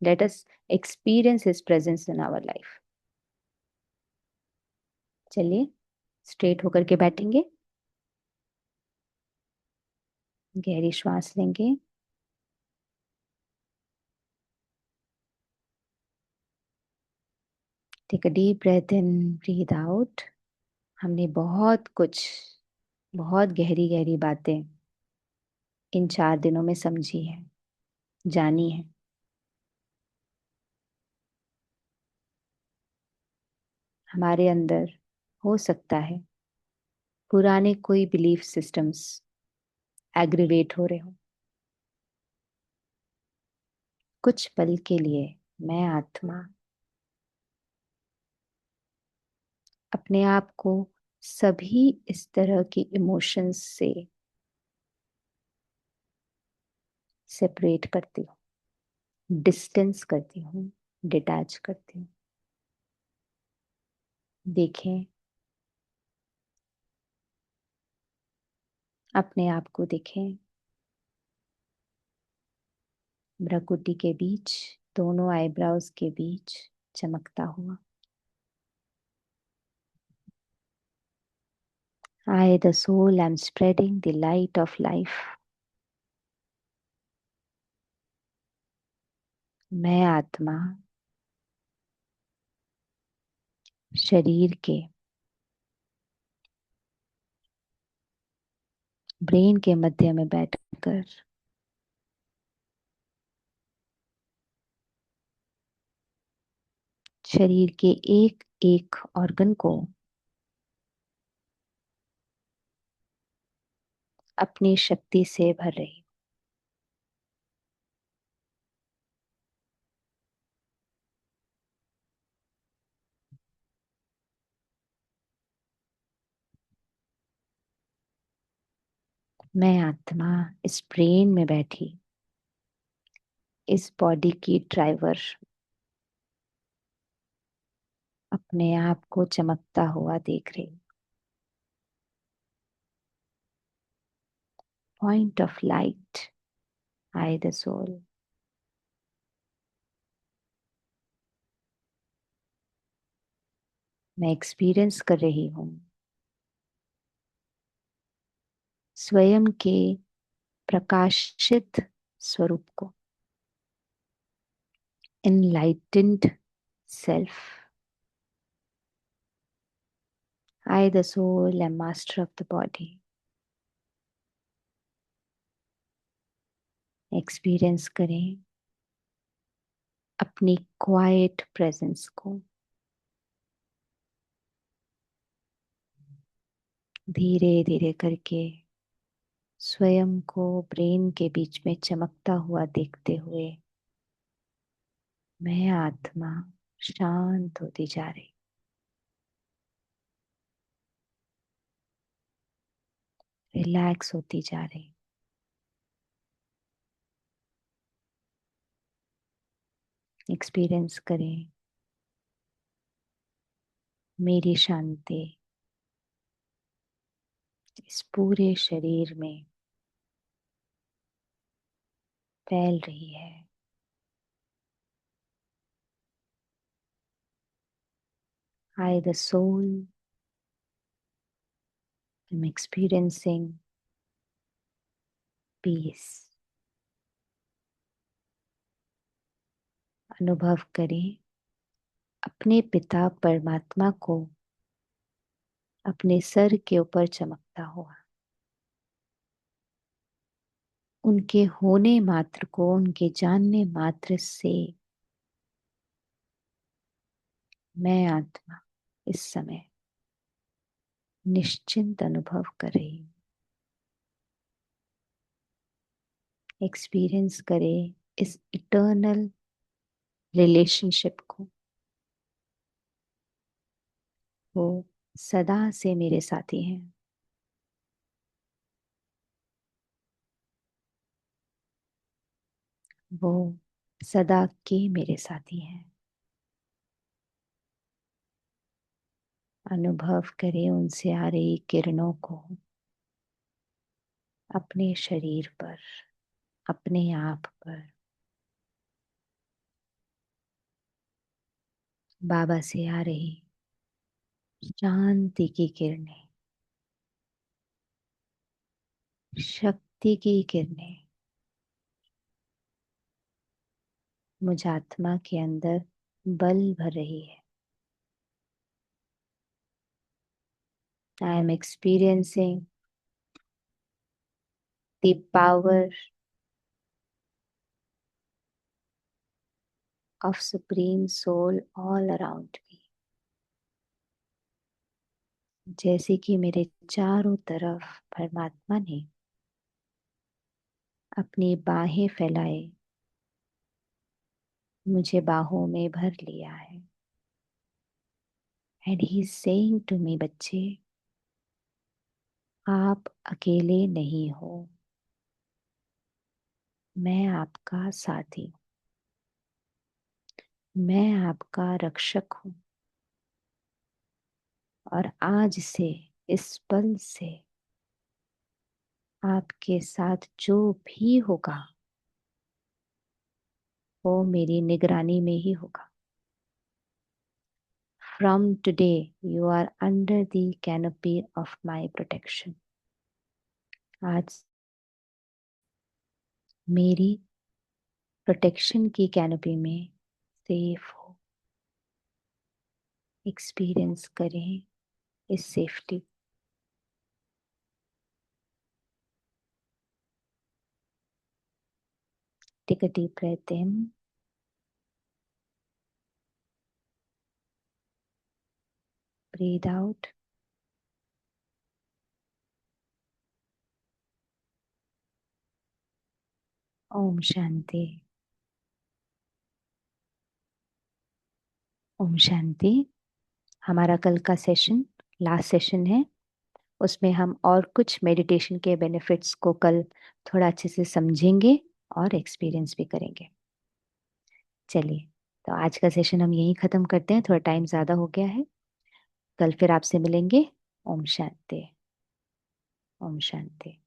Let us experience his presence in our life. चलिए स्ट्रेट होकर के बैठेंगे, गहरी श्वास लेंगे, take a deep breath in, breathe out. हमने बहुत कुछ, बहुत गहरी गहरी बातें इन 4 दिनों में समझी है, जानी है। हमारे अंदर हो सकता है पुराने कोई बिलीफ सिस्टम्स एग्रीवेट हो रहे हो। कुछ पल के लिए मैं आत्मा अपने आप को सभी इस तरह की इमोशंस से सेपरेट करती हूँ, डिस्टेंस करती हूँ, डिटैच करती हूँ। देखें, अपने आप को देखें, भ्रुकुटी के बीच, दोनों आईब्राउज के बीच चमकता हुआ। I, the soul, am spreading the light of life. मैं आत्मा शरीर के ब्रेन के मध्य में बैठकर शरीर के एक एक ऑर्गन को अपनी शक्ति से भर रही। मैं आत्मा इस ब्रेन में बैठी इस बॉडी की ड्राइवर अपने आप को चमकता हुआ देख रही। Point of light, I the soul. मैं एक्सपीरियंस कर रही हूँ स्वयं के प्रकाशित स्वरूप को, enlightened self. I the soul am master of the body. Experience करें अपनी क्वाइट प्रेजेंस को। धीरे धीरे करके स्वयं को ब्रेन के बीच में चमकता हुआ देखते हुए मैं आत्मा शांत होती जा रही, रिलैक्स होती जा रही। एक्सपीरियंस करें मेरी शांति इस पूरे शरीर में फैल रही है। I the soul am experiencing peace. अनुभव करें अपने पिता परमात्मा को अपने सर के ऊपर चमकता हुआ। उनके होने मात्र को, उनके जानने मात्र से मैं आत्मा इस समय निश्चिंत अनुभव कर रही हूँ। एक्सपीरियंस करें इस इटर्नल रिलेशनशिप को। वो सदा से मेरे साथी हैं। वो सदा के मेरे साथी हैं। अनुभव करें उनसे आ रही किरणों को अपने शरीर पर, अपने आप पर। बाबा से आ रही शांति की किरणें, शक्ति की किरणें मुझ आत्मा के अंदर बल भर रही है। I am experiencing the power of Supreme Soul all around me। जैसे कि मेरे चारों तरफ परमात्मा ने अपनी बाहें फैलाए मुझे बाहों में भर लिया है। And he is saying to me, बच्चे आप अकेले नहीं हो, मैं आपका साथी हूँ, मैं आपका रक्षक हूँ। और आज से, इस पल से आपके साथ जो भी होगा वो मेरी निगरानी में ही होगा। From today you are under the canopy of my protection. आज मेरी प्रोटेक्शन की कैनोपी में सेफ हो। एक्सपीरियंस करें इस safety. Take a deep breath in, breathe out. ओम शांति। ओम शांति। हमारा कल का सेशन लास्ट सेशन है। उसमें हम और कुछ मेडिटेशन के बेनिफिट्स को कल थोड़ा अच्छे से समझेंगे और एक्सपीरियंस भी करेंगे। चलिए, तो आज का सेशन हम यहीं ख़त्म करते हैं, थोड़ा टाइम ज़्यादा हो गया है। कल फिर आपसे मिलेंगे। ओम शांति। ओम शांति।